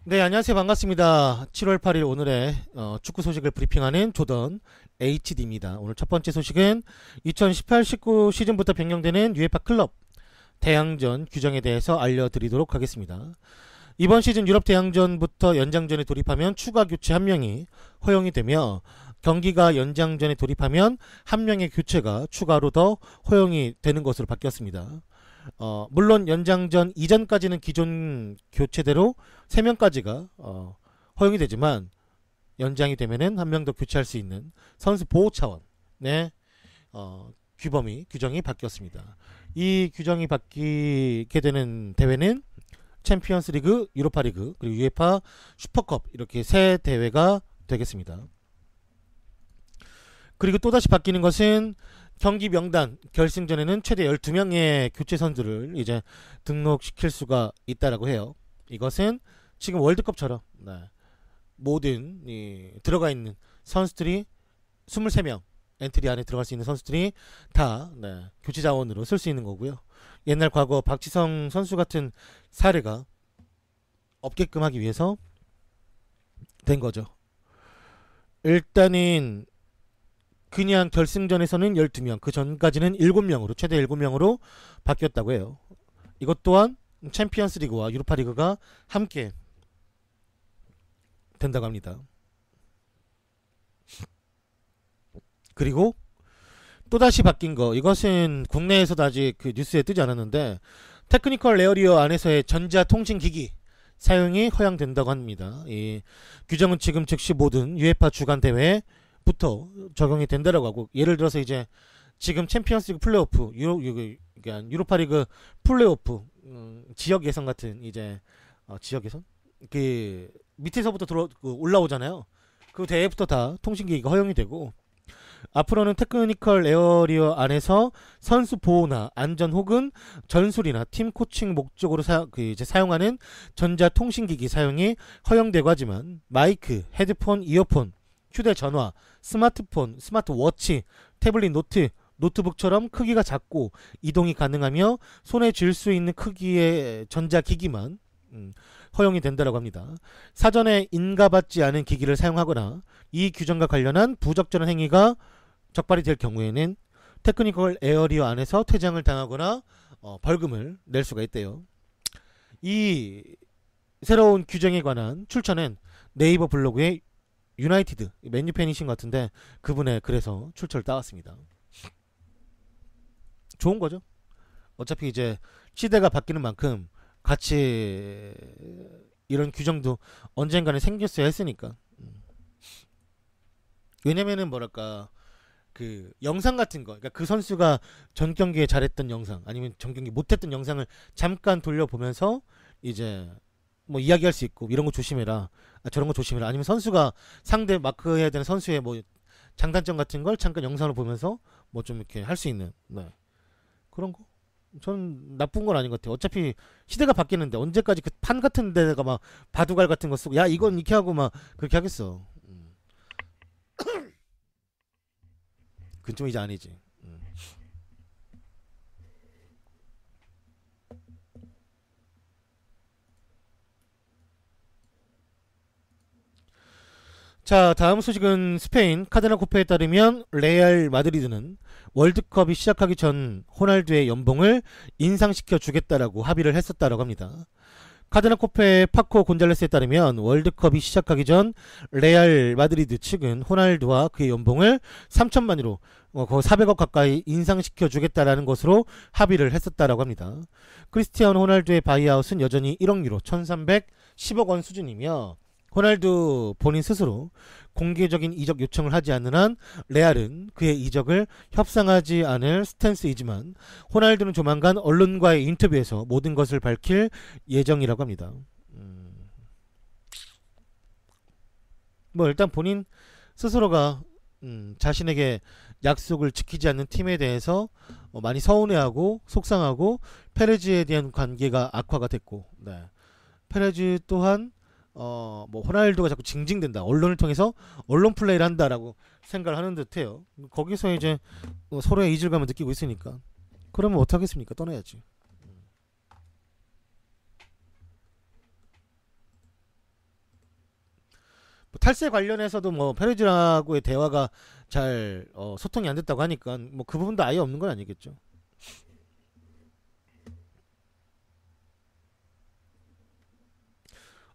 네, 안녕하세요. 반갑습니다. 7월 8일 오늘의 축구 소식을 브리핑하는 조던 HD입니다. 오늘 첫 번째 소식은 2018-19 시즌부터 변경되는 UEFA 클럽 대항전 규정에 대해서 알려드리도록 하겠습니다. 이번 시즌 유럽 대항전부터 연장전에 돌입하면 추가 교체 한 명이 허용이 되며 경기가 연장전에 돌입하면 한 명의 교체가 추가로 더 허용이 되는 것으로 바뀌었습니다. 물론 연장전 이전까지는 기존 교체대로 3명까지가 허용이 되지만 연장이 되면은 한 명 더 교체할 수 있는 선수 보호 차원의 규정이 바뀌었습니다. 이 규정이 바뀌게 되는 대회는 챔피언스 리그, 유로파 리그, 그리고 UEFA 슈퍼컵 이렇게 세 대회가 되겠습니다. 그리고 또다시 바뀌는 것은 경기 명단 결승전에는 최대 12명의 교체 선수를 이제 등록시킬 수가 있다라고 해요. 이것은 지금 월드컵처럼 모든 들어가 있는 선수들이 23명 엔트리 안에 들어갈 수 있는 선수들이 다 교체 자원으로 쓸 수 있는 거고요. 옛날 과거 박지성 선수 같은 사례가 없게끔 하기 위해서 된 거죠. 일단은 그냥 결승전에서는 12명, 그 전까지는 7명으로 최대 7명으로 바뀌었다고 해요. 이것 또한 챔피언스 리그와 유로파 리그가 함께 된다고 합니다. 그리고 또다시 바뀐 거, 이것은 국내에서도 아직 그 뉴스에 뜨지 않았는데 테크니컬 에어리어 안에서의 전자통신기기 사용이 허용된다고 합니다. 이 규정은 지금 즉시 모든 UEFA 주간 대회부터 적용이 된다라고 하고, 예를 들어서 이제 지금 챔피언스리그 플레이오프, 유로파리그 플레이오프, 지역 예선 같은 이제 지역 예선 그 밑에서부터 올라오잖아요. 그 대회부터 다 통신기기가 허용이 되고, 앞으로는 테크니컬 에어리어 안에서 선수 보호나 안전 혹은 전술이나 팀 코칭 목적으로 사용하는 전자통신기기 사용이 허용되고 하지만 마이크, 헤드폰, 이어폰, 휴대전화, 스마트폰, 스마트워치, 태블릿 노트북처럼 크기가 작고 이동이 가능하며 손에 쥘 수 있는 크기의 전자기기만 허용이 된다고 합니다. 사전에 인가받지 않은 기기를 사용하거나 이 규정과 관련한 부적절한 행위가 적발이 될 경우에는 테크니컬 에어리어 안에서 퇴장을 당하거나 벌금을 낼 수가 있대요. 이 새로운 규정에 관한 출처는 네이버 블로그의 유나이티드 맨유 팬이신 것 같은데 그분의 글에서 출처를 따왔습니다. 좋은 거죠. 어차피 이제 시대가 바뀌는 만큼 같이 이런 규정도 언젠가는 생겼어야 했으니까. 왜냐면은 뭐랄까 그 영상 같은 거, 그러니까 그 선수가 전 경기에 잘했던 영상 아니면 전 경기 못했던 영상을 잠깐 돌려보면서 이제 뭐 이야기할 수 있고, 이런 거 조심해라, 저런 거 조심해라, 아니면 선수가 상대 마크해야 되는 선수의 뭐 장단점 같은 걸 잠깐 영상을 보면서 뭐 좀 이렇게 할 수 있는 그런 거. 저는 나쁜 건 아닌 것 같아요. 어차피 시대가 바뀌는데 언제까지 그 판 같은 데다가 막 바둑알 같은 거 쓰고 야 이건 이렇게 하고 막 그렇게 하겠어. 그건 좀 이제 아니지. 자, 다음 소식은 스페인 카데나 코페에 따르면 레알 마드리드는 월드컵이 시작하기 전 호날두의 연봉을 인상시켜 주겠다라고 합의를 했었다라고 합니다. 카데나 코페 파코 곤잘레스에 따르면 월드컵이 시작하기 전 레알 마드리드 측은 호날두와 그의 연봉을 3천만유로 거의 400억 가까이 인상시켜 주겠다라는 것으로 합의를 했었다라고 합니다. 크리스티아노 호날두의 바이아웃은 여전히 1억 유로 1310억 원 수준이며, 호날두 본인 스스로 공개적인 이적 요청을 하지 않는 한 레알은 그의 이적을 협상하지 않을 스탠스이지만 호날두는 조만간 언론과의 인터뷰에서 모든 것을 밝힐 예정이라고 합니다. 뭐 일단 본인 스스로가 자신에게 약속을 지키지 않는 팀에 대해서 많이 서운해하고 속상하고 페레즈에 대한 관계가 악화가 됐고, 페레즈 또한 뭐 호날두가 자꾸 징징댄다, 언론을 통해서 언론 플레이를 한다라고 생각을 하는 듯해요. 거기서 이제 서로의 이질감을 느끼고 있으니까 그러면 어떡하겠습니까? 떠나야지. 뭐 탈세 관련해서도 뭐 페레즈라고의 대화가 잘 소통이 안 됐다고 하니까 뭐 그 부분도 아예 없는 건 아니겠죠.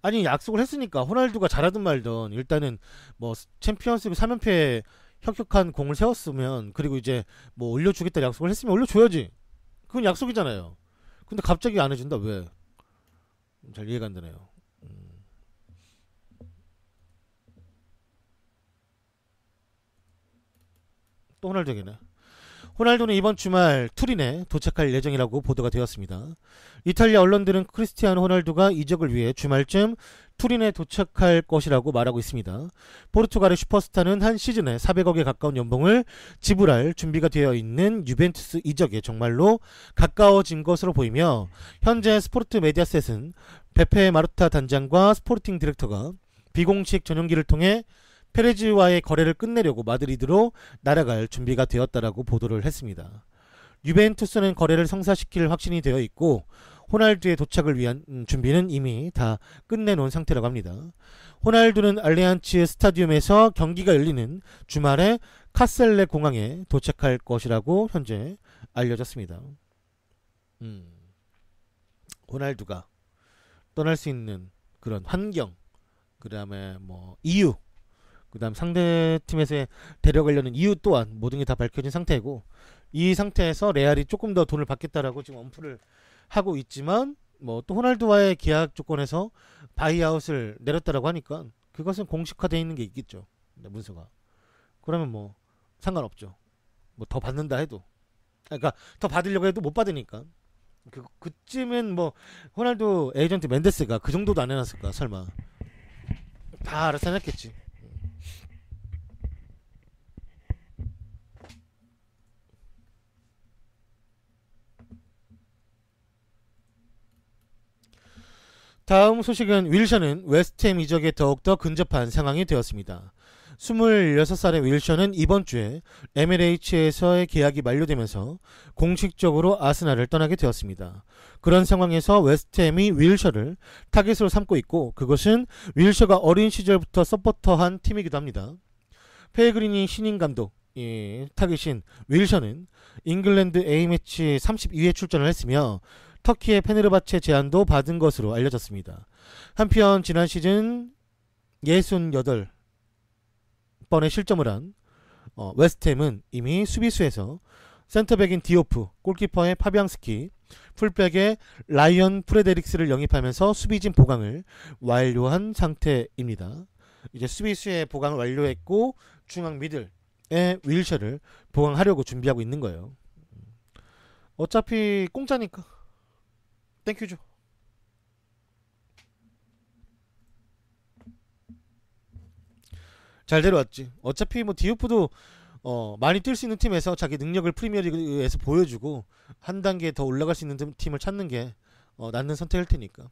아니 약속을 했으니까 호날두가 잘하든 말든 일단은 뭐 챔피언스리그 3연패에 혁혁한 공을 세웠으면 그리고 이제 뭐 올려주겠다 약속을 했으면 올려줘야지. 그건 약속이잖아요. 근데 갑자기 안 해준다 왜? 잘 이해가 안 되네요. 또 호날두 얘기네. 호날두는 이번 주말 투린에 도착할 예정이라고 보도가 되었습니다. 이탈리아 언론들은 크리스티아노 호날두가 이적을 위해 주말쯤 투린에 도착할 것이라고 말하고 있습니다. 포르투갈의 슈퍼스타는 한 시즌에 400억에 가까운 연봉을 지불할 준비가 되어 있는 유벤투스 이적에 정말로 가까워진 것으로 보이며 현재 스포르트 메디아셋은 베페 마르타 단장과 스포르팅 디렉터가 비공식 전용기를 통해 페레즈와의 거래를 끝내려고 마드리드로 날아갈 준비가 되었다라고 보도를 했습니다. 유벤투스는 거래를 성사시킬 확신이 되어 있고 호날두의 도착을 위한 준비는 이미 다 끝내놓은 상태라고 합니다. 호날두는 알리안츠 스타디움에서 경기가 열리는 주말에 카셀레 공항에 도착할 것이라고 현재 알려졌습니다. 호날두가 떠날 수 있는 그런 환경, 그 다음에 뭐 이유, 그 다음 상대 팀에서 데려가려는 이유 또한 모든 게 다 밝혀진 상태이고 이 상태에서 레알이 조금 더 돈을 받겠다라고 지금 언프를 하고 있지만 뭐 또 호날두와의 계약 조건에서 바이아웃을 내렸다라고 하니까 그것은 공식화되어 있는 게 있겠죠. 문서가. 그러면 뭐 상관없죠. 뭐 더 받는다 해도 그러니까 더 받으려고 해도 못 받으니까 그쯤은 뭐 호날두 에이전트 멘데스가 그 정도도 안 해놨을까 설마. 다 알아서 해놨겠지. 다음 소식은 윌션은 웨스트햄 이적에 더욱더 근접한 상황이 되었습니다. 26살의 윌션은 이번 주에 MLH에서의 계약이 만료되면서 공식적으로 아스날을 떠나게 되었습니다. 그런 상황에서 웨스트햄이 윌셔를 타깃으로 삼고 있고 그것은 윌셔가 어린 시절부터 서포터한 팀이기도 합니다. 페그리니 신인 감독 타깃인 윌셔는 잉글랜드 A매치 32회 출전을 했으며 터키의 페네르바체 제안도 받은 것으로 알려졌습니다. 한편 지난 시즌 68번의 실점을 한 웨스트햄은 이미 수비수에서 센터백인 디오프, 골키퍼의 파비앙스키, 풀백의 라이언 프레데릭스를 영입하면서 수비진 보강을 완료한 상태입니다. 이제 수비수의 보강을 완료했고 중앙 미들의 윌셔를 보강하려고 준비하고 있는 거예요. 어차피 공짜니까 땡큐죠. 잘 데려왔지. 어차피 뭐 디오프도 많이 뛸 수 있는 팀에서 자기 능력을 프리미어리그에서 보여주고 한 단계 더 올라갈 수 있는 팀을 찾는 게 낫는 선택일 테니까.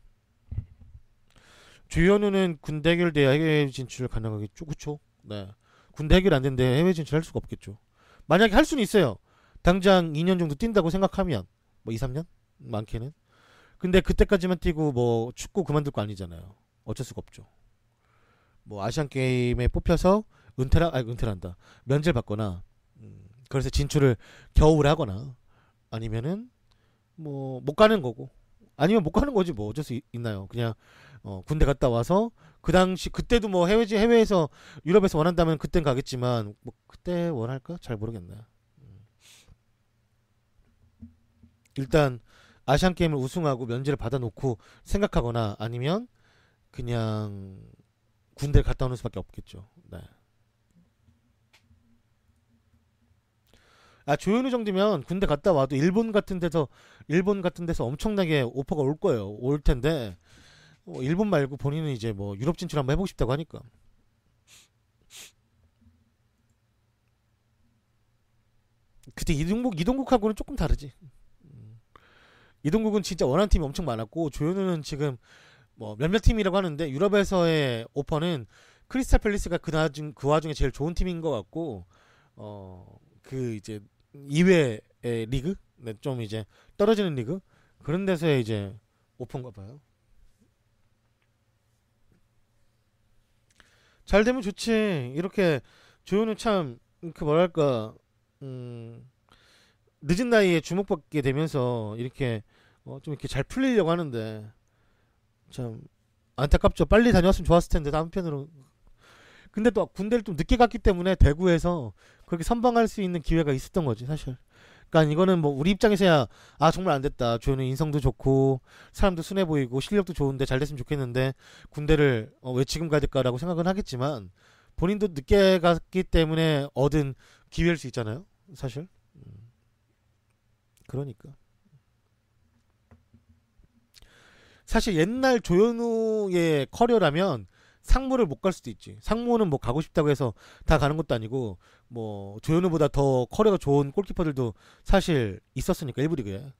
주현우는 군대 해결돼야 해외 진출 가능하겠죠, 그쵸? 네. 군대 해결 안 된데 해외 진출할 수가 없겠죠. 만약에 할 수는 있어요. 당장 2년 정도 뛴다고 생각하면 뭐 2, 3년 많게는. 근데 그때까지만 뛰고 뭐 축구 그만둘 거 아니잖아요. 어쩔 수가 없죠. 뭐 아시안 게임에 뽑혀서 은퇴한다. 면제를 받거나 그래서 진출을 겨울 하거나 아니면은 뭐 못 가는 거고 아니면 못 가는 거지 뭐 어쩔 수 있나요? 그냥 군대 갔다 와서 그 당시 그때도 뭐 해외에서 유럽에서 원한다면 그땐 가겠지만 뭐 그때 원할까? 잘 모르겠네. 일단 아시안 게임을 우승하고 면제를 받아놓고 생각하거나 아니면 그냥 군대를 갔다 오는 수밖에 없겠죠. 네. 조현우 정도면 군대 갔다 와도 일본 같은 데서 엄청나게 오퍼가 올 거예요. 올 텐데 일본 말고 본인은 이제 뭐 유럽 진출 한번 해보고 싶다고 하니까. 그때 이동국하고는 조금 다르지. 이동국은 진짜 원하는 팀이 엄청 많았고 조현우는 지금 뭐 몇몇 팀이라고 하는데 유럽에서의 오퍼는 크리스탈 팰리스가 그 와중에 제일 좋은 팀인 것 같고 그 이제 이외의 리그 네, 좀 이제 떨어지는 리그 그런 데서의 이제 오퍼인가 봐요. 잘 되면 좋지. 이렇게 조현우 참 그 뭐랄까 늦은 나이에 주목받게 되면서 이렇게 좀 이렇게 잘 풀리려고 하는데 참 안타깝죠. 빨리 다녀왔으면 좋았을 텐데 한편으로. 근데 또 군대를 좀 늦게 갔기 때문에 대구에서 그렇게 선방할 수 있는 기회가 있었던 거지 사실. 그러니까 이거는 뭐 우리 입장에서야 아 정말 안 됐다. 조현우 인성도 좋고 사람도 순해 보이고 실력도 좋은데 잘 됐으면 좋겠는데 군대를 왜 지금 가야 될까라고 생각은 하겠지만 본인도 늦게 갔기 때문에 얻은 기회일 수 있잖아요. 사실. 그러니까. 사실 옛날 조현우의 커리어라면 상무를 못 갈 수도 있지. 상무는 뭐 가고 싶다고 해서 다 가는 것도 아니고 뭐 조현우보다 더 커리어가 좋은 골키퍼들도 사실 있었으니까 일부 리그에.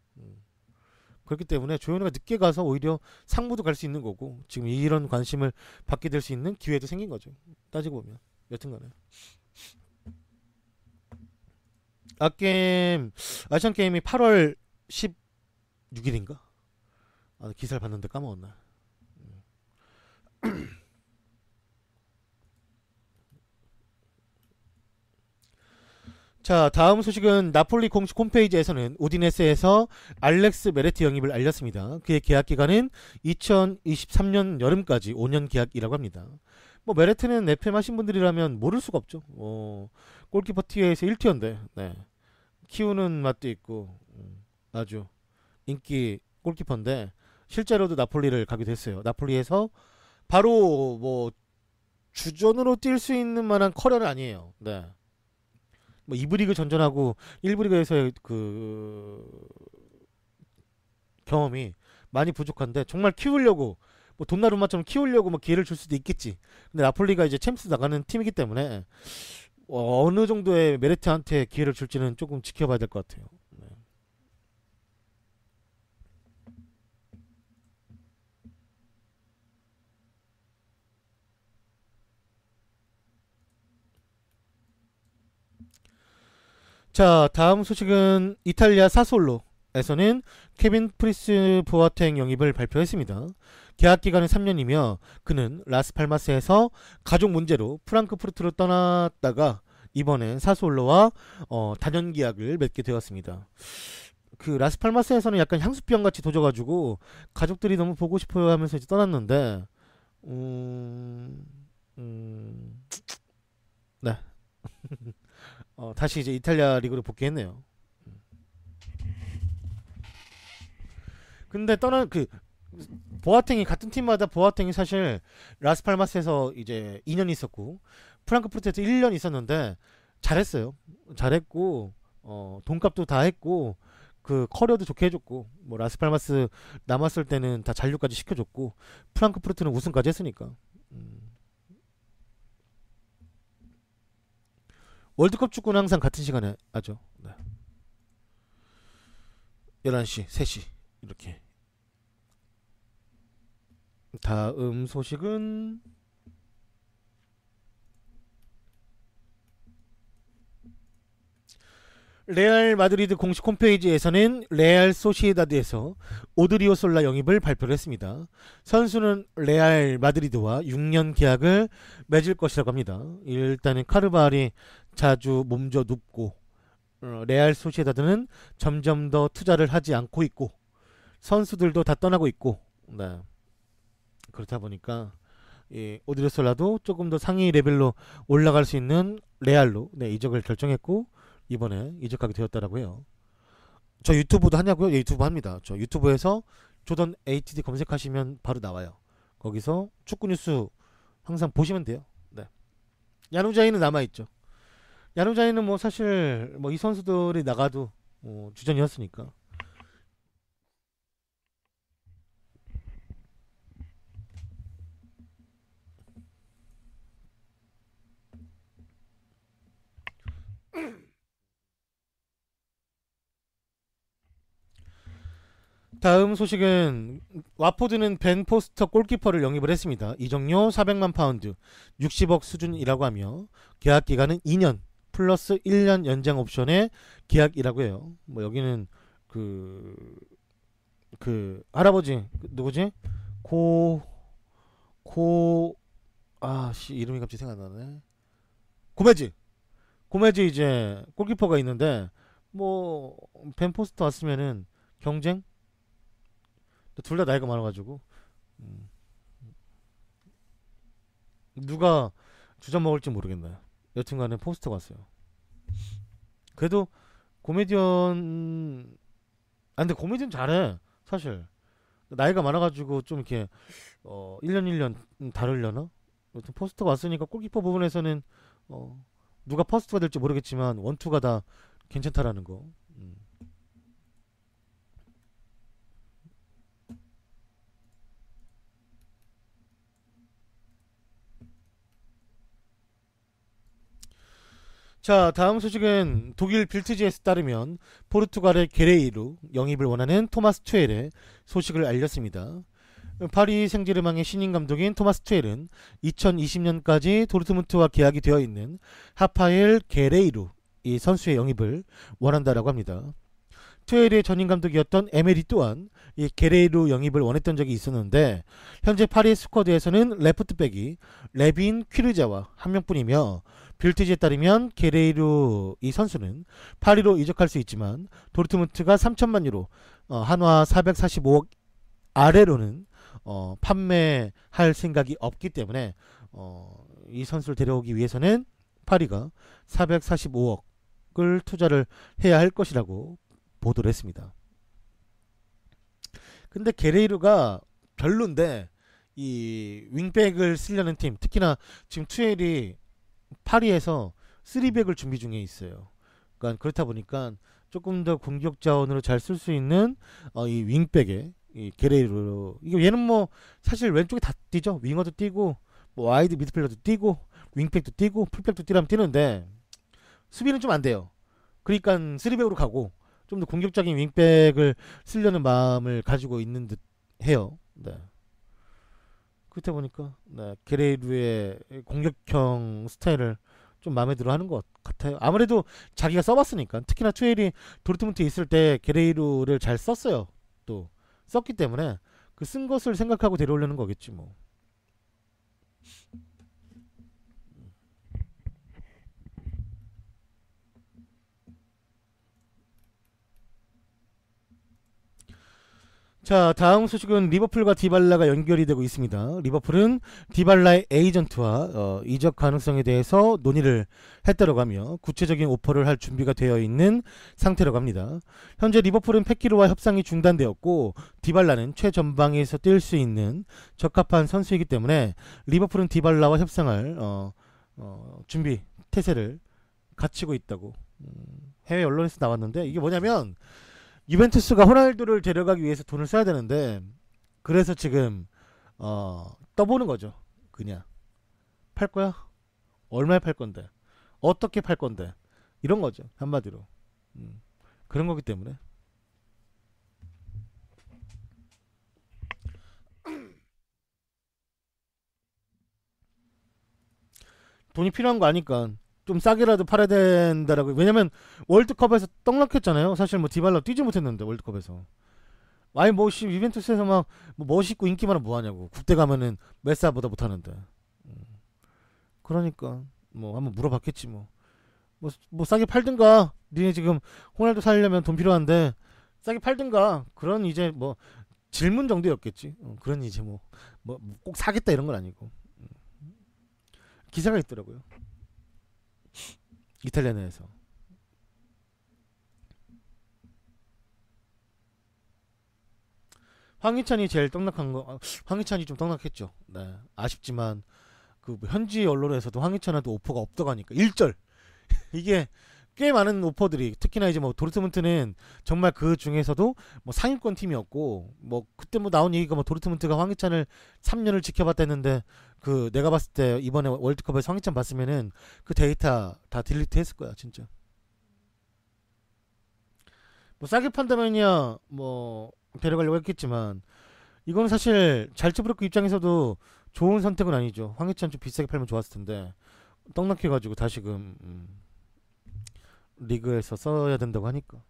그렇기 때문에 조현우가 늦게 가서 오히려 상무도 갈 수 있는 거고 지금 이런 관심을 받게 될 수 있는 기회도 생긴 거죠. 따지고 보면 여튼간에 아시안 게임이 8월 16일인가? 아, 기사를 봤는데 까먹었나. 자, 다음 소식은 나폴리 공식 홈페이지에서는 우디네스에서 알렉스 메레티 영입을 알렸습니다. 그의 계약 기간은 2023년 여름까지 5년 계약이라고 합니다. 뭐 메레트는 FM 하신 분들이라면 모를 수가 없죠. 골키퍼 티어에서 1티어인데 네. 키우는 맛도 있고 아주 인기 골키퍼인데 실제로도 나폴리를 가기도 했어요. 나폴리에서 바로 뭐 주전으로 뛸 수 있는 만한 커리어는 아니에요. 네. 뭐 2부 리그 전전하고 1부 리그에서의 그 경험이 많이 부족한데 정말 키우려고 뭐 돈나루마처럼 키우려고 뭐 기회를 줄 수도 있겠지. 근데 나폴리가 이제 챔스 나가는 팀이기 때문에 어느 정도의 메리트한테 기회를 줄지는 조금 지켜봐야 될 것 같아요. 네. 자, 다음 소식은 이탈리아 사솔로에서는 케빈 프리스 보아탱 영입을 발표했습니다. 계약 기간은 3년이며 그는 라스팔마스에서 가족 문제로 프랑크푸르트로 떠났다가 이번엔 사솔로와 단연 계약을 맺게 되었습니다. 그 라스팔마스에서는 약간 향수병 같이 도져가지고 가족들이 너무 보고 싶어요 하면서 이제 떠났는데 음, 음, 네. 다시 이제 이탈리아 리그로 복귀했네요. 근데 떠난 그 보아탱이 같은 팀마다 보아탱이 사실 라스팔마스에서 이제 2년 있었고 프랑크푸르트에서 1년 있었는데 잘했어요. 잘했고 돈값도 다 했고 그 커리어도 좋게 해줬고 뭐 라스팔마스 남았을 때는 다 잔류까지 시켜줬고 프랑크푸르트는 우승까지 했으니까 월드컵 축구는 항상 같은 시간에 하죠. 네. 11시, 3시 이렇게. 다음 소식은 레알 마드리드 공식 홈페이지에서는 레알 소시에다드에서 오드리오 솔라 영입을 발표를 했습니다. 선수는 레알 마드리드와 6년 계약을 맺을 것이라고 합니다. 일단은 카르발이 자주 몸져 눕고 레알 소시에다드는 점점 더 투자를 하지 않고 있고 선수들도 다 떠나고 있고 네. 그렇다 보니까 오드리오 솔라도 조금 더 상위 레벨로 올라갈 수 있는 레알로 네, 이적을 결정했고 이번에 이적하게 되었다라고 해요. 저 유튜브도 하냐고요? 예, 유튜브 합니다. 저 유튜브에서 조던 HT 검색하시면 바로 나와요. 거기서 축구 뉴스 항상 보시면 돼요. 네. 야누자이는 남아있죠. 야누자이는 뭐 사실 뭐 이 선수들이 나가도 주전이었으니까. 다음 소식은 와포드는 벤 포스터 골키퍼를 영입을 했습니다. 이적료 400만 파운드, 60억 수준이라고 하며 계약 기간은 2년 플러스 1년 연장 옵션의 계약이라고 해요. 뭐 여기는 그, 그 할아버지 누구지? 고 씨 이름이 갑자기 생각 안 나네. 고메즈. 고메즈 이제 골키퍼가 있는데 뭐 벤 포스터 왔으면은 경쟁? 둘 다 나이가 많아가지고 음, 누가 주전 먹을지 모르겠네요. 여튼간에 포스터가 왔어요. 그래도 코미디언 근데 코미디언 잘해 사실. 나이가 많아가지고 좀 이렇게 1년 1년 다르려나? 여튼 포스터가 왔으니까 골키퍼 부분에서는 어, 누가 퍼스트가 될지 모르겠지만 원투가 다 괜찮다라는 거. 음. 자, 다음 소식은 독일 빌트지에서 따르면 포르투갈의 게레이루 영입을 원하는 토마스 투엘의 소식을 알렸습니다. 파리 생제르맹의 신인 감독인 토마스 투엘은 2020년까지 도르트문트와 계약이 되어 있는 하파엘 게레이루 이 선수의 영입을 원한다라고 합니다. 투엘의 전임 감독이었던 에메리 또한 이 게레이루 영입을 원했던 적이 있었는데 현재 파리 스쿼드에서는 레프트백이 레빈 퀴르자와 한 명뿐이며 빌트지에 따르면 게레이루 이 선수는 파리로 이적할 수 있지만 도르트문트가 3천만 유로 한화 445억 아래로는 판매할 생각이 없기 때문에 이 선수를 데려오기 위해서는 파리가 445억을 투자를 해야 할 것이라고 보도를 했습니다. 근데 게레이루가 별론데 이 윙백을 쓰려는 팀 특히나 지금 투엘이 파리에서 3백을 준비 중에 있어요. 그러니까 그렇다 보니까 조금 더 공격 자원으로 잘 쓸 수 있는 이 윙백에 이 게레이루 이게 얘는 뭐 사실 왼쪽에 다 뛰죠. 윙어도 뛰고 뭐 와이드 미드필더도 뛰고 윙백도 뛰고 풀백도 뛰라면 뛰는데 수비는 좀 안 돼요. 그러니까 3백으로 가고 좀 더 공격적인 윙백을 쓰려는 마음을 가지고 있는 듯 해요. 네. 그렇다 보니까 네, 게레이루의 공격형 스타일을 좀 마음에 들어 하는 것 같아요. 아무래도 자기가 써봤으니까. 특히나 투엘이 도르트문트에 있을 때 게레이루를 잘 썼어요. 또 썼기 때문에 그 쓴 것을 생각하고 데려오려는 거겠지 뭐. 자, 다음 소식은 리버풀과 디발라가 연결이 되고 있습니다. 리버풀은 디발라의 에이전트와 이적 가능성에 대해서 논의를 했다고 하며 구체적인 오퍼를 할 준비가 되어 있는 상태라고 합니다. 현재 리버풀은 패키로와 협상이 중단되었고 디발라는 최전방에서 뛸 수 있는 적합한 선수이기 때문에 리버풀은 디발라와 협상할 준비 태세를 갖추고 있다고 해외 언론에서 나왔는데 이게 뭐냐면 유벤투스가 호날두를 데려가기 위해서 돈을 써야 되는데 그래서 지금 떠보는 거죠. 그냥 팔 거야? 얼마에 팔 건데? 어떻게 팔 건데? 이런 거죠. 한마디로. 그런 거기 때문에 돈이 필요한 거 아니까 좀 싸게라도 팔아야 된다라고. 왜냐면 월드컵에서 떡락했잖아요. 사실 뭐 디발라 뛰지 못했는데 월드컵에서. 아니 뭐 유벤투스에서 막 뭐 멋있고 인기 많아 뭐하냐고. 국대 가면은 메사보다 못하는데. 그러니까 뭐 한번 물어봤겠지 뭐. 뭐 싸게 팔든가. 니네 지금 호날두 살려면 돈 필요한데 싸게 팔든가. 그런 이제 뭐 질문 정도였겠지. 그런 이제 뭐 꼭 사겠다 이런 건 아니고. 기사가 있더라고요. 이탈리아 내에서. 황희찬이 제일 떡락한 거. 황희찬이 좀 떡락했죠. 네. 아쉽지만 그 현지 언론에서도 황희찬한테 오퍼가 없다고 하니까 일절 이게 꽤 많은 오퍼들이 특히나 이제 뭐 도르트문트는 정말 그 중에서도 뭐 상위권 팀이었고 뭐 그때 뭐 나온 얘기가 뭐 도르트문트가 황희찬을 3년을 지켜봤다 했는데 그 내가 봤을 때 이번에 월드컵에서 황희찬 봤으면은 그 데이터 다 딜리트 했을 거야 진짜. 뭐 싸게 판다면야 뭐 데려가려고 했겠지만 이거는 사실 잘츠부르크 입장에서도 좋은 선택은 아니죠. 황희찬 좀 비싸게 팔면 좋았을 텐데 떡락해가지고 다시금 리그에서 써야 된다고 하니까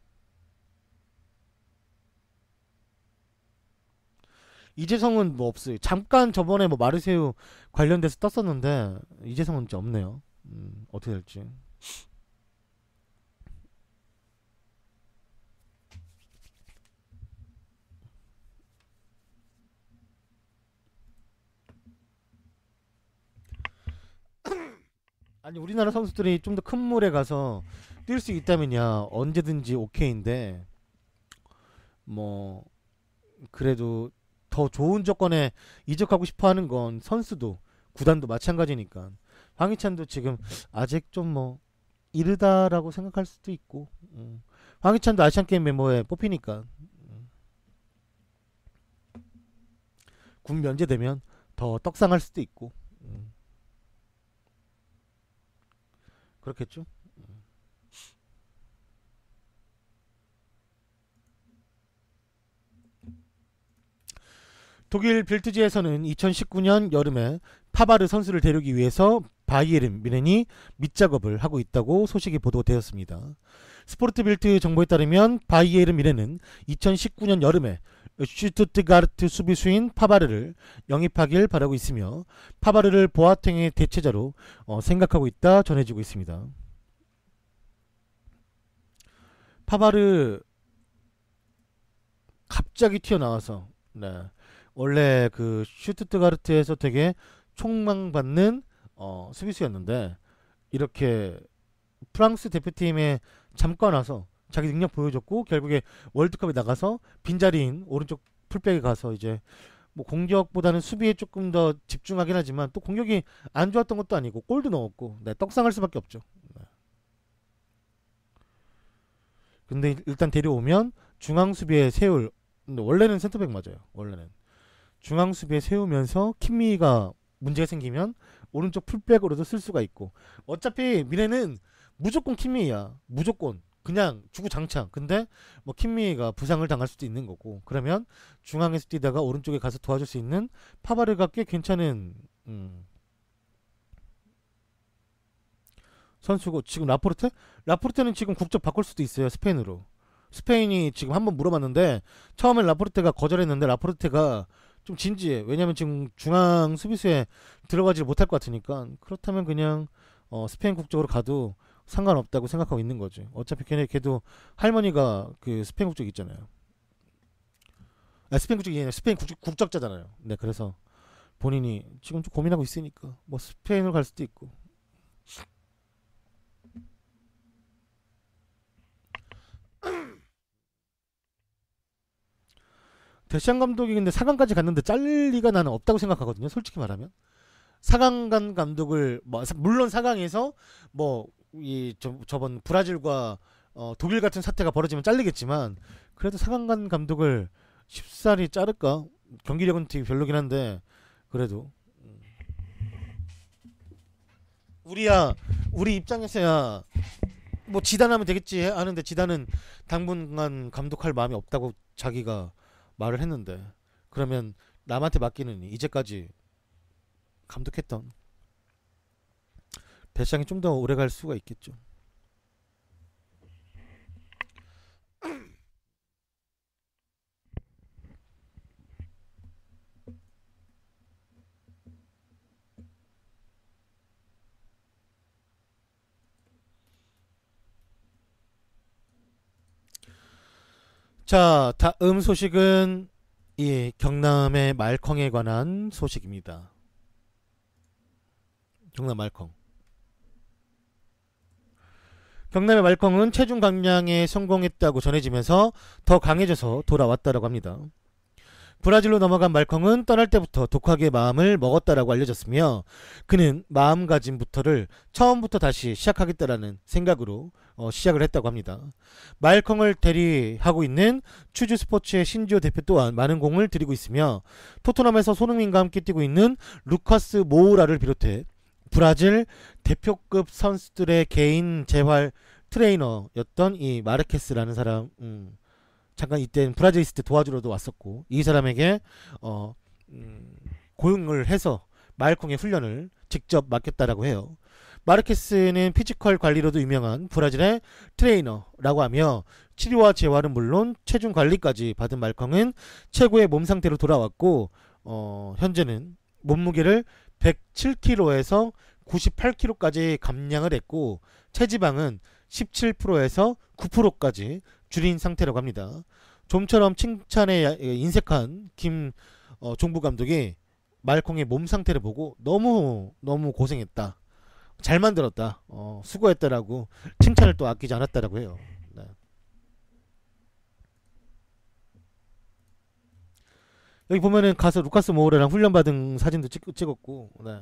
이재성은 뭐 없어요. 잠깐 저번에 뭐 마르세유 관련돼서 떴었는데 이재성은 이제 없네요. 어떻게 될지. 아니 우리나라 선수들이 좀 더 큰 물에 가서 뛸 수 있다면야 언제든지 오케이인데 뭐 그래도 더 좋은 조건에 이적하고 싶어하는 건 선수도 구단도 마찬가지니까 황희찬도 지금 아직 좀 뭐 이르다라고 생각할 수도 있고 황희찬도 아시안 게임 멤버에 뽑히니까 군 면제되면 더 떡상할 수도 있고 그렇겠죠. 독일 빌트지에서는 2019년 여름에 파바르 선수를 데려오기 위해서 바이에른 뮌헨이 밑작업을 하고 있다고 소식이 보도되었습니다. 스포르트 빌트 정보에 따르면 바이에른 뮌헨은 2019년 여름에 슈투트가르트 수비수인 파바르를 영입하길 바라고 있으며 파바르를 보아탱의 대체자로 생각하고 있다 전해지고 있습니다. 파바르 갑자기 튀어나와서 네. 원래 그 슈투트가르트에서 되게 촉망받는 수비수였는데 이렇게 프랑스 대표팀에 잠깐 와서 자기 능력 보여줬고 결국에 월드컵에 나가서 빈자리인 오른쪽 풀백에 가서 이제 뭐 공격보다는 수비에 조금 더 집중하긴 하지만 또 공격이 안 좋았던 것도 아니고 골도 넣었고 네, 떡상할 수밖에 없죠. 네. 근데 일단 데려오면 중앙 수비에 세울 근데 원래는 센터백 맞아요. 원래는 중앙 수비에 세우면서 킴미가 문제가 생기면 오른쪽 풀백으로도 쓸 수가 있고 어차피 미래는 무조건 킴미야 무조건 그냥 주구장창 근데 뭐 킴미가 부상을 당할 수도 있는 거고 그러면 중앙에서 뛰다가 오른쪽에 가서 도와줄 수 있는 파바르가 꽤 괜찮은 선수고 지금 라포르테는 지금 국적 바꿀 수도 있어요 스페인으로 스페인이 지금 한번 물어봤는데 처음엔 라포르테가 거절했는데 라포르테가 좀 진지해. 왜냐면 지금 중앙 수비수에 들어가지 못할 것 같으니까 그렇다면 그냥 스페인 국적으로 가도 상관없다고 생각하고 있는 거지. 어차피 걔도 할머니가 그 스페인 국적 있잖아요. 아, 스페인 국적이 아니라 스페인 국적자잖아요. 네, 그래서 본인이 지금 좀 고민하고 있으니까 뭐 스페인으로 갈 수도 있고. 데시안 감독이 근데 4강까지 갔는데 잘릴 리가 나는 없다고 생각하거든요. 솔직히 말하면 4강 간 감독을 뭐 물론 4강에서 뭐 이 저번 브라질과 독일 같은 사태가 벌어지면 잘리겠지만 그래도 4강 간 감독을 쉽사리 자를까? 경기력은 되게 별로긴 한데 그래도 우리 입장에서야 뭐 지단하면 되겠지 하는데 지단은 당분간 감독할 마음이 없다고 자기가 말을 했는데 그러면 남한테 맡기는 이제까지 감독했던 대상이 좀 더 오래 갈 수가 있겠죠. 자, 다음 소식은 이 경남의 말컹에 관한 소식입니다. 경남 말컹. 경남의 말컹은 체중 감량에 성공했다고 전해지면서 더 강해져서 돌아왔다라고 합니다. 브라질로 넘어간 말컹은 떠날 때부터 독하게 마음을 먹었다라고 알려졌으며 그는 마음가짐부터를 처음부터 다시 시작하겠다라는 생각으로 시작을 했다고 합니다. 말컹을 대리하고 있는 추주 스포츠의 신지호 대표 또한 많은 공을 들이고 있으며 토트넘에서 손흥민과 함께 뛰고 있는 루카스 모우라를 비롯해 브라질 대표급 선수들의 개인 재활 트레이너였던 이 마르케스라는 사람 잠깐 이때 브라질 있을 때 도와주러도 왔었고 이 사람에게 고용을 해서 말콩의 훈련을 직접 맡겼다라고 해요. 마르케스는 피지컬 관리로도 유명한 브라질의 트레이너라고 하며 치료와 재활은 물론 체중 관리까지 받은 말컹은 최고의 몸 상태로 돌아왔고 현재는 몸무게를 107kg에서 98kg까지 감량을 했고 체지방은 17%에서 9%까지 줄인 상태라고 합니다. 좀처럼 칭찬에 인색한 김 종부 감독이 말콩의 몸 상태를 보고 너무 고생했다, 잘 만들었다, 수고했다라고 칭찬을 또 아끼지 않았다라고 해요. 네. 여기 보면은 가서 루카스 모우레랑 훈련받은 사진도 찍었고, 네.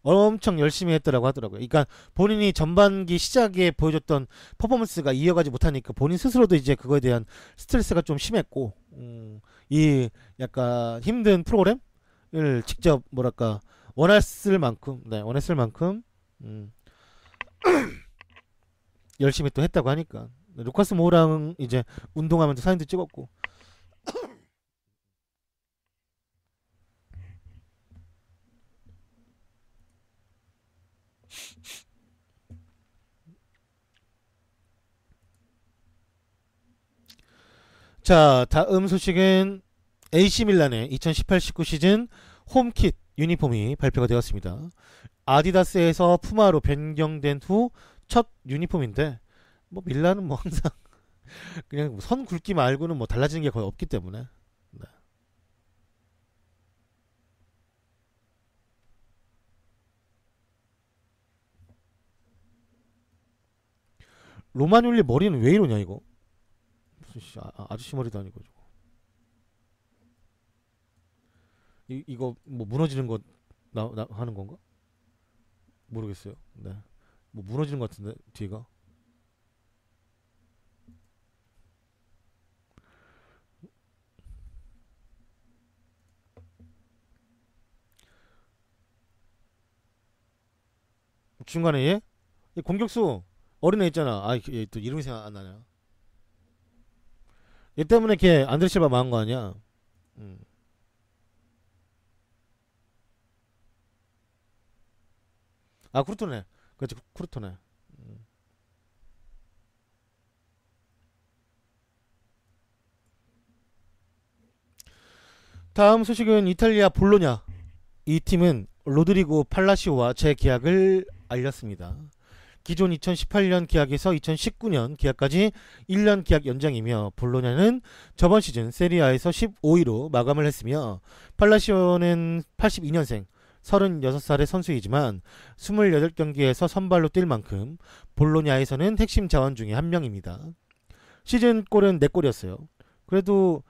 엄청 열심히 했더라고 하더라고요. 그러니까 본인이 전반기 시작에 보여줬던 퍼포먼스가 이어가지 못하니까 본인 스스로도 이제 그거에 대한 스트레스가 좀 심했고, 이 약간 힘든 프로그램을 직접 뭐랄까 원했을 만큼, 네, 원했을 만큼 열심히 또 했다고 하니까 루카스 모우랑 이제 운동하면서 사진도 찍었고. 자, 다음 소식은 AC 밀란의 2018-19 시즌 홈킷 유니폼이 발표가 되었습니다. 아디다스에서 푸마로 변경된 후 첫 유니폼인데, 뭐 밀란은 뭐 항상 그냥 선 굵기 말고는 뭐 달라지는 게 거의 없기 때문에. 네. 로마뇰리 머리는 왜 이러냐 이거. 무슨 아저씨 머리도 아니고 저거. 이거 뭐 무너지는 거 하는 건가? 모르겠어요. 네. 뭐 무너지는 것 같은데 뒤가. 중간에 얘? 얘 공격수 어린애 있잖아. 얘 또 이름이 생각 안 나냐. 얘 때문에 걔 안드레 실바 망한 거 아니야? 음. 아, 쿠르토네. 그렇지, 쿠르토네. 다음 소식은 이탈리아 볼로냐. 이 팀은 로드리고 팔라시오와 재계약을 알렸습니다. 기존 2018년 계약에서 2019년 계약까지 1년 계약 연장이며, 볼로냐는 저번 시즌 세리아에서 15위로 마감을 했으며, 팔라시오는 82년생 36살의 선수이지만 28경기에서 선발로 뛸 만큼 볼로냐에서는 핵심 자원 중에 한 명입니다. 시즌 골은 4골이었어요. 그래도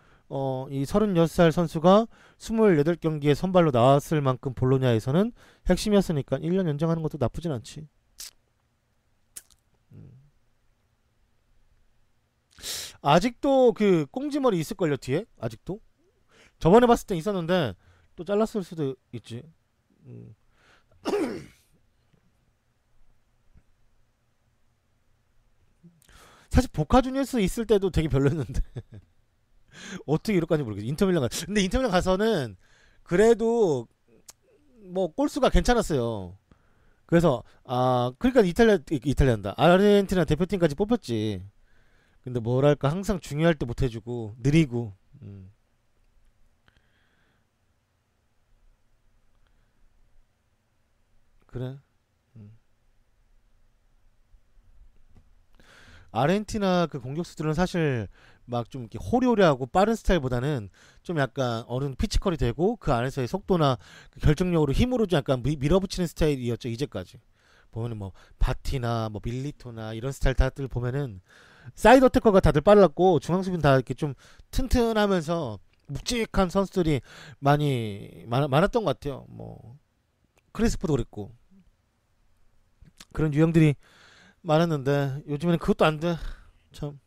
이 36살 선수가 28경기에 선발로 나왔을 만큼 볼로냐에서는 핵심이었으니까 1년 연장하는 것도 나쁘진 않지. 아직도 그 꽁지머리 있을걸요 뒤에? 아직도? 저번에 봤을 땐 있었는데 또 잘랐을 수도 있지. 사실 보카 주니어스 있을 때도 되게 별로였는데 어떻게 이럴까지 모르겠어. 인터밀란 근데 인터밀란 가서는 그래도 뭐 골수가 괜찮았어요. 그래서 그러니까 이탈리아한다, 아르헨티나 대표팀까지 뽑혔지. 근데 뭐랄까 항상 중요할 때 못해주고 느리고. 그래. 아르헨티나 그 공격수들은 사실 막 좀 이렇게 호리호리하고 빠른 스타일보다는 좀 약간 어른 피지컬이 되고 그 안에서의 속도나 그 결정력으로 힘으로 좀 약간 밀어붙이는 스타일이었죠 이제까지. 보면은 뭐 바티나 뭐 밀리토나 이런 스타일 다들 보면은 사이드 어태커가 다들 빨랐고 중앙수비는 다 이렇게 좀 튼튼하면서 묵직한 선수들이 많았던 것 같아요. 뭐 크리스포도 그랬고 그런 유형들이 많았는데 요즘에는 그것도 안 돼. 참.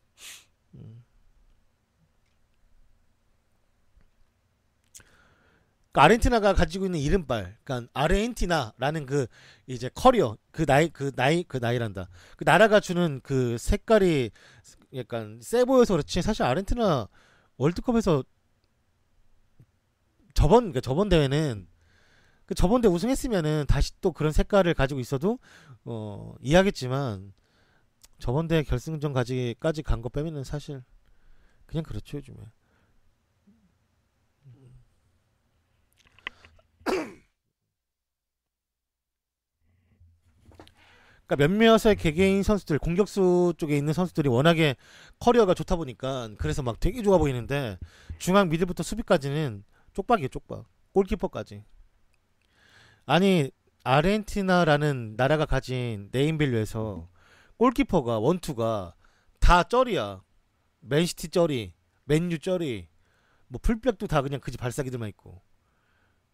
그러니까 아르헨티나가 가지고 있는 이른빨, 그러니까 아르헨티나라는 그 이제 커리어, 그 나이란다. 그 나라가 주는 그 색깔이 약간 세 보여서 그렇지. 사실 아르헨티나 월드컵에서 그러니까 저번 대회는 그 저번에 우승했으면은 다시 또 그런 색깔을 가지고 있어도 이해하겠지만 저번에 결승전 까지 간 거 빼면은 사실 그냥 그렇죠 요즘에. 그러니까 몇몇의 개개인 선수들, 공격수 쪽에 있는 선수들이 워낙에 커리어가 좋다 보니까 그래서 막 되게 좋아 보이는데 중앙 미드부터 수비까지는 쪽박이에요, 쪽박. 골키퍼까지. 아니 아르헨티나라는 나라가 가진 네임밸류에서 골키퍼가 원투가 다 쩔이야. 맨시티 쩔이, 맨유 쩔이, 뭐 풀백도 다 그냥 그지 발사기들만 있고.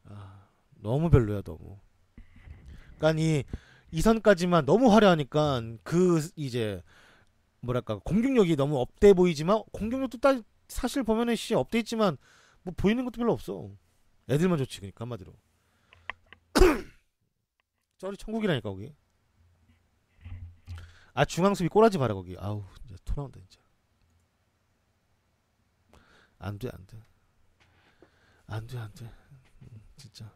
아, 너무 별로야 너무. 그러니까 이 선까지만 너무 화려하니까 그 이제 뭐랄까 공격력이 너무 업돼 보이지만 공격력도 사실 보면은 업돼 있지만 뭐 보이는 것도 별로 없어. 애들만 좋지 그러니까 한마디로. 쩔이 천국이라니까 거기. 아 중앙 수비 꼬라지 마라 거기. 아우 진짜 토 나온다 진짜. 안돼 안돼 안돼 안돼 진짜.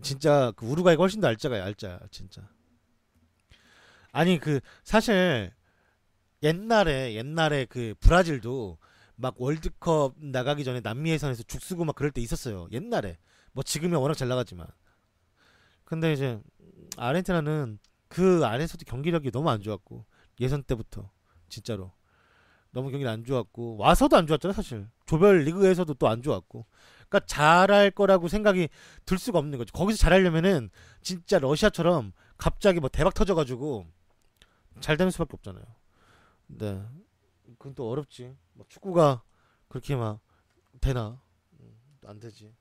진짜 그 우루과이가 훨씬 더 알짜가 알짜 진짜. 아니 그 사실 옛날에 그 브라질도 막 월드컵 나가기 전에 남미 예선에서 죽쓰고 막 그럴 때 있었어요. 옛날에. 뭐 지금은 워낙 잘 나가지만. 근데 이제 아르헨티나는 그 안에서도 경기력이 너무 안 좋았고 예선 때부터 진짜로 너무 경기를 안 좋았고 와서도 안 좋았잖아 사실. 조별 리그에서도 또 안 좋았고. 그러니까 잘할 거라고 생각이 들 수가 없는 거지. 거기서 잘하려면은 진짜 러시아처럼 갑자기 뭐 대박 터져가지고 잘 되는 수밖에 없잖아요. 네. 그건 또 어렵지. 뭐 축구가 그렇게 막 되나? 안 되지.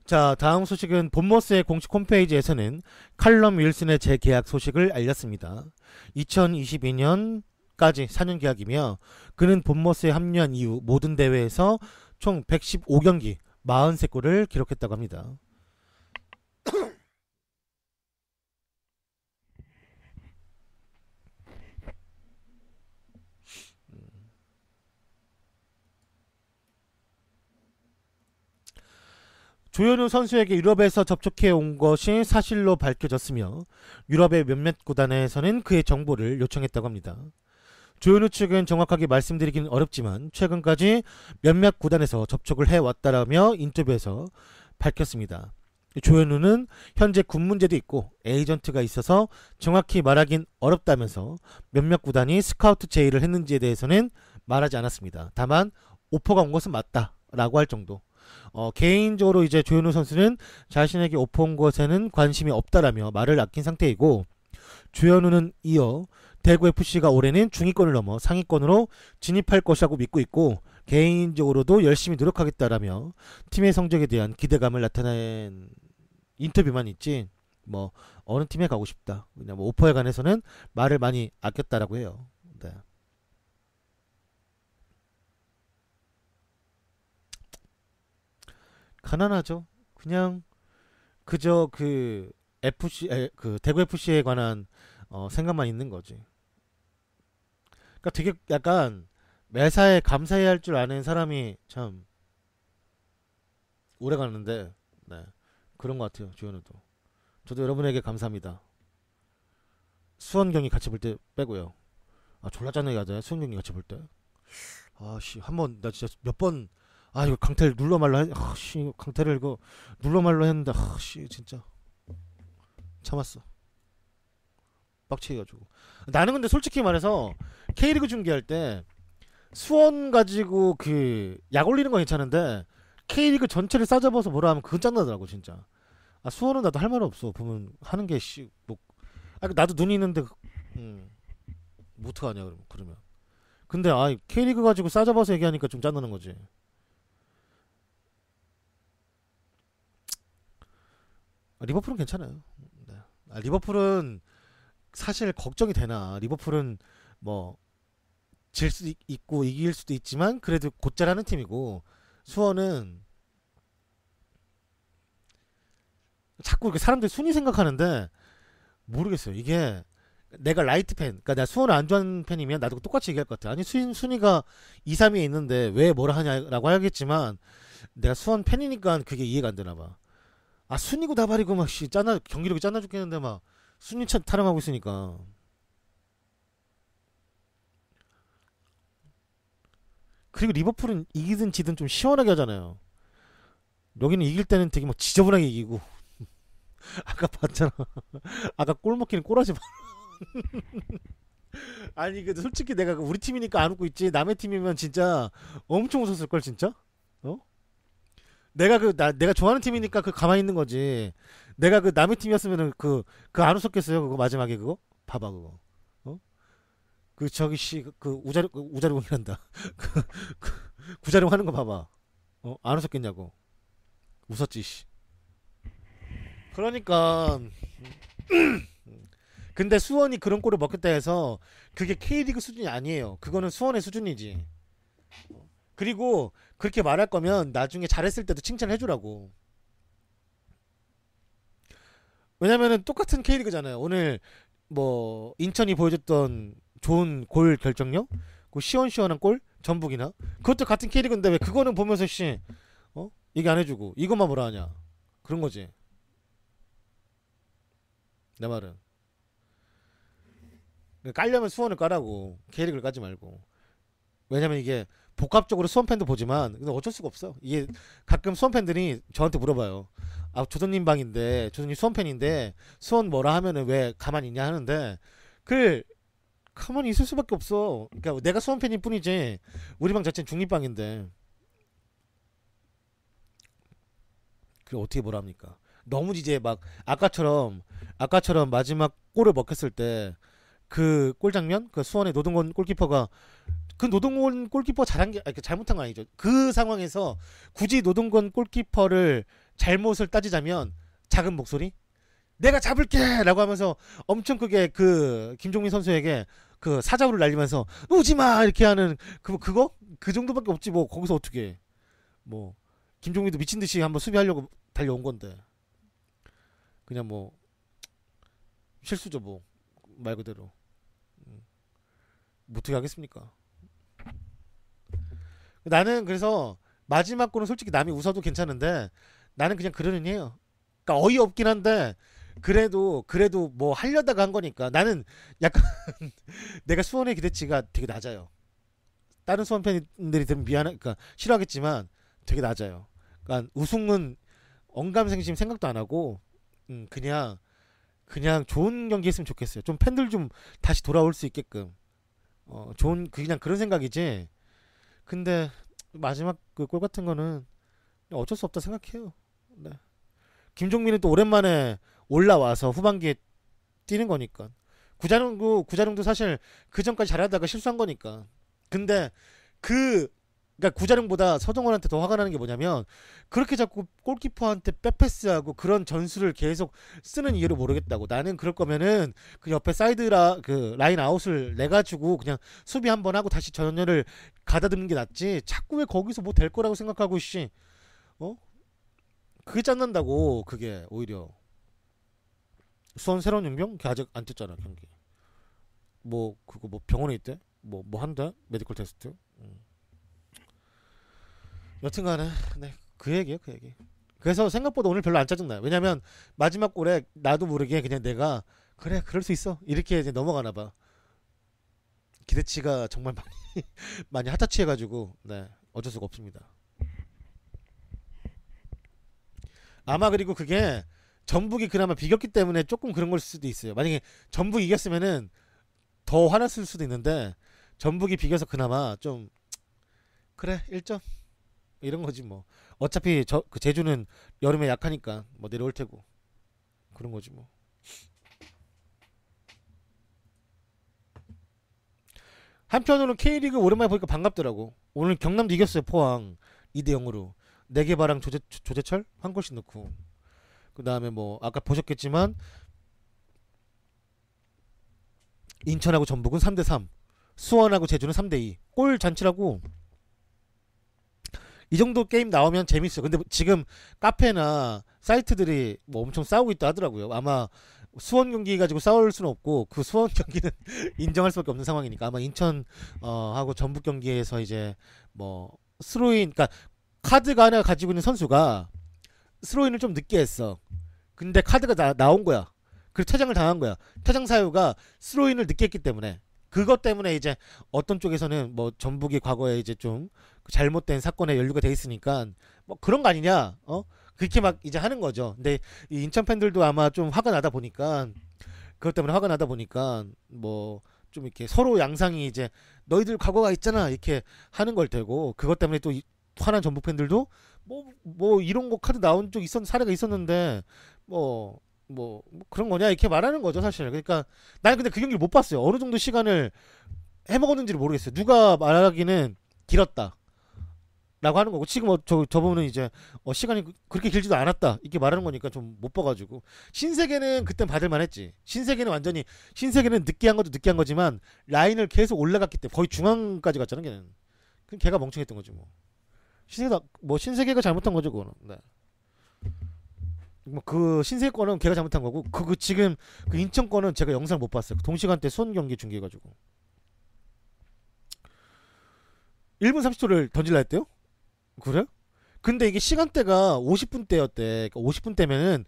자, 다음 소식은 본머스의 공식 홈페이지에서는 칼럼 윌슨의 재계약 소식을 알렸습니다. 2022년까지 4년 계약이며 그는 본머스에 합류한 이후 모든 대회에서 총 115경기 43골을 기록했다고 합니다. 조현우 선수에게 유럽에서 접촉해 온 것이 사실로 밝혀졌으며 유럽의 몇몇 구단에서는 그의 정보를 요청했다고 합니다. 조현우 측은 정확하게 말씀드리기는 어렵지만 최근까지 몇몇 구단에서 접촉을 해왔다라며 인터뷰에서 밝혔습니다. 조현우는 현재 군 문제도 있고 에이전트가 있어서 정확히 말하긴 어렵다면서 몇몇 구단이 스카우트 제의를 했는지에 대해서는 말하지 않았습니다. 다만 오퍼가 온 것은 맞다라고 할 정도. 개인적으로 이제 조현우 선수는 자신에게 오퍼 온 것에는 관심이 없다라며 말을 아낀 상태이고 조현우는 이어 대구 FC가 올해는 중위권을 넘어 상위권으로 진입할 것이라고 믿고 있고 개인적으로도 열심히 노력하겠다라며 팀의 성적에 대한 기대감을 나타낸 인터뷰만 있지 뭐 어느 팀에 가고 싶다 그냥 뭐 오퍼에 관해서는 말을 많이 아꼈다라고 해요. 네. 가난하죠. 그냥 그저 그 그 대구 FC에 관한 생각만 있는 거지. 그러니까 되게 약간 매사에 감사해야 할 줄 아는 사람이 참 오래 가는데 네. 그런 것 같아요. 조현우도. 저도 여러분에게 감사합니다. 수원 경기 같이 볼 때 빼고요. 아 졸라 짜증나게 하잖아요. 수원 경기 같이 볼 때. 아씨 한번 나 진짜 몇 번 아 이거 강태를 눌러 말로 아씨 강태를 이거 눌러 말로 했는데 아씨 진짜 참았어. 빡치게 가지고. 나는 근데 솔직히 말해서 K리그 중계할 때 수원 가지고 그 약 올리는 건 괜찮은데 K리그 전체를 싸잡아서 뭐라 하면 그건 짠나더라고 진짜. 아 수원은 나도 할 말 없어. 보면 하는 게 씨 뭐. 아 나도 눈이 있는데 뭐 어떡하냐 그러면. 근데 아 K리그 가지고 싸잡아서 얘기하니까 좀 짠나는 거지. 아, 리버풀은 괜찮아요. 네. 아, 리버풀은 사실 걱정이 되나. 리버풀은 뭐 질 수도 있고 이길 수도 있지만 그래도 곧잘 하는 팀이고 수원은 자꾸 이렇게 사람들이 순위 생각하는데 모르겠어요. 이게 내가 라이트 팬, 그러니까 내가 수원을 안 좋아하는 팬이면 나도 똑같이 얘기할 것 같아. 아니 순위가 2, 3위에 있는데 왜 뭐라 하냐라고 하겠지만 내가 수원 팬이니까 그게 이해가 안 되나 봐. 아 순위고 다발이고 막 경기력이 짠나 죽겠는데 막 순위 타령하고 있으니까. 그리고 리버풀은 이기든 지든 좀 시원하게 하잖아요. 여기는 이길 때는 되게 막 지저분하게 이기고. 아까 봤잖아. 아까 골 먹기는 꼬라지 마. 아니 그 솔직히 내가 우리 팀이니까 안 웃고 있지. 남의 팀이면 진짜 엄청 웃었을 걸 진짜. 어? 내가 좋아하는 팀이니까 그 가만히 있는 거지. 내가 그 남의 팀이었으면은 그 안 웃었겠어요. 그거 마지막에 그거 봐봐 그거. 어? 그 저기 씨그 우자룡이란다. 그 구자룡 하는 거 봐봐. 안 웃었겠냐고. 웃었지 씨. 그러니까 근데 수원이 그런 골을 먹겠다 해서 그게 K리그 수준이 아니에요. 그거는 수원의 수준이지. 그리고 그렇게 말할 거면 나중에 잘했을 때도 칭찬을 해주라고. 왜냐면은 똑같은 K리그잖아요. 오늘 뭐 인천이 보여줬던 좋은 골 결정력, 그 시원시원한 골, 전북이나 그것도 같은 K리그인데 왜 그거는 보면서 씨, 얘기 안 해주고 이것만 뭐라 하냐? 그런 거지. 내 말은 깔려면 수원을 까라고 K리그를 까지 말고. 왜냐면 이게 복합적으로 수원 팬도 보지만 근데 어쩔 수가 없어. 이게 가끔 수원 팬들이 저한테 물어봐요. 아 조던님 방인데 조던님 수원 팬인데 수원 뭐라 하면은 왜 가만히 있냐 하는데 그 가만히 있을 수밖에 없어. 그러니까 내가 수원 팬일 뿐이지 우리 방 자체는 중립방인데 그 어떻게 뭐라 합니까? 너무 이제 막 아까처럼 마지막 골을 먹혔을 때 그 골 장면 그 수원의 노동건 골키퍼가 그 노동건 골키퍼 잘한 게 아니, 잘못한 건 아니죠. 그 상황에서 굳이 노동건 골키퍼를 잘못을 따지자면 작은 목소리 내가 잡을게라고 하면서 엄청 크게 그 김종민 선수에게 그 사자우를 날리면서 오지마 이렇게 하는 그거 그 정도밖에 없지 뭐 거기서 어떻게 뭐 김종민도 미친 듯이 한번 수비하려고 달려온 건데 그냥 뭐 실수죠 뭐 말 그대로 뭐 어떻게 하겠습니까? 나는 그래서 마지막 골은 솔직히 남이 웃어도 괜찮은데 나는 그냥 그러려니 해요. 그러니까 어이없긴 한데 그래도 뭐 하려다가 한 거니까 나는 약간 내가 수원의 기대치가 되게 낮아요. 다른 수원 팬들이 들으면 그러니까 싫어하겠지만 되게 낮아요. 그러니까 우승은 언감생심 생각도 안 하고 그냥 좋은 경기 했으면 좋겠어요. 좀 팬들 좀 다시 돌아올 수 있게끔 좋은 그냥 그런 생각이지. 근데 마지막 그 골 같은 거는 어쩔 수 없다 생각해요. 네. 김종민은 또 오랜만에 올라와서 후반기에 뛰는 거니까. 구자룡도 사실 그 전까지 잘하다가 실수한 거니까. 근데 그러니까 구자룡보다 서동원한테 더 화가 나는 게 뭐냐면 그렇게 자꾸 골키퍼한테 백패스하고 그런 전술을 계속 쓰는 이유를 모르겠다고. 나는 그럴 거면은 그 옆에 그 라인 아웃을 내 가지고 그냥 수비 한번 하고 다시 전열을 가다듬는 게 낫지. 자꾸 왜 거기서 뭐 될 거라고 생각하고 씨. 그게 짠난다고. 그게 오히려 수원 새로운 용병 걔 아직 안 뛰었잖아 경기. 뭐 그거 뭐 병원에 있대? 뭐 한다? 메디컬 테스트. 여튼간에 네, 그 얘기예요 그 얘기. 그래서 생각보다 오늘 별로 안 짜증나요. 왜냐면 마지막 골에 나도 모르게 그냥 내가 그래 그럴 수 있어 이렇게 이제 넘어가나 봐. 기대치가 정말 많이 많이 핫타치해가지고 네 어쩔 수가 없습니다. 아마 그리고 그게 전북이 그나마 비겼기 때문에 조금 그런 걸 수도 있어요. 만약에 전북이 이겼으면은 더 화났을 수도 있는데 전북이 비겨서 그나마 좀 그래 1점 이런 거지 뭐. 어차피 그 제주는 여름에 약하니까 뭐 내려올 테고 그런 거지 뭐. 한편으로는 K리그 오랜만에 보니까 반갑더라고. 오늘 경남도 이겼어요 포항 2대 0으로. 네개바랑 조재철 한 골씩 넣고. 그 다음에 뭐 아까 보셨겠지만 인천하고 전북은 3대 3, 수원하고 제주는 3대 2. 골 잔치라고 이 정도 게임 나오면 재밌어. 근데 지금 카페나 사이트들이 뭐 엄청 싸우고 있다 하더라고요. 아마 수원 경기 가지고 싸울 수는 없고 그 수원 경기는 인정할 수밖에 없는 상황이니까 아마 인천 하고 전북 경기에서 이제 뭐 스로인 그러니까 카드가 하나 가지고 있는 선수가 스로인을 좀 늦게 했어. 근데 카드가 나온 거야. 그래서 퇴장을 당한 거야. 퇴장 사유가 스로인을 늦게 했기 때문에. 그것 때문에 이제 어떤 쪽에서는 뭐 전북이 과거에 이제 좀 잘못된 사건에 연루가 돼 있으니까 뭐 그런 거 아니냐, 그렇게 막 이제 하는 거죠. 근데 이 인천 팬들도 아마 좀 화가 나다 보니까 그것 때문에 화가 나다 보니까 뭐 좀 이렇게 서로 양상이 이제 너희들 과거가 있잖아 이렇게 하는 걸 테고 그것 때문에 또 화난 전북 팬들도 뭐 이런 거 카드 나온 적 사례가 있었는데 뭐 그런 거냐 이렇게 말하는 거죠 사실. 그러니까 나는 근데 그 경기를 못 봤어요. 어느 정도 시간을 해먹었는지를 모르겠어요. 누가 말하기는 길었다 라고 하는 거고 지금 저분은 이제 시간이 그렇게 길지도 않았다 이렇게 말하는 거니까 좀 못 봐가지고. 신세계는 그땐 받을만 했지. 신세계는 늦게 한 것도 늦게 한 거지만 라인을 계속 올라갔기 때문에 거의 중앙까지 갔잖아 걔는. 그럼 걔가 멍청했던 거지 뭐. 신세계가 잘못한 거죠 그거는. 네. 뭐 그 신세계 거는 걔가 잘못한 거고 지금 그 인천 거는 제가 영상을 못 봤어요. 동시간대 수원 경기 중계해가지고 1분 30초를 던질라 했대요? 그래? 근데 이게 시간대가 50분대였대. 그러니까 50분대면은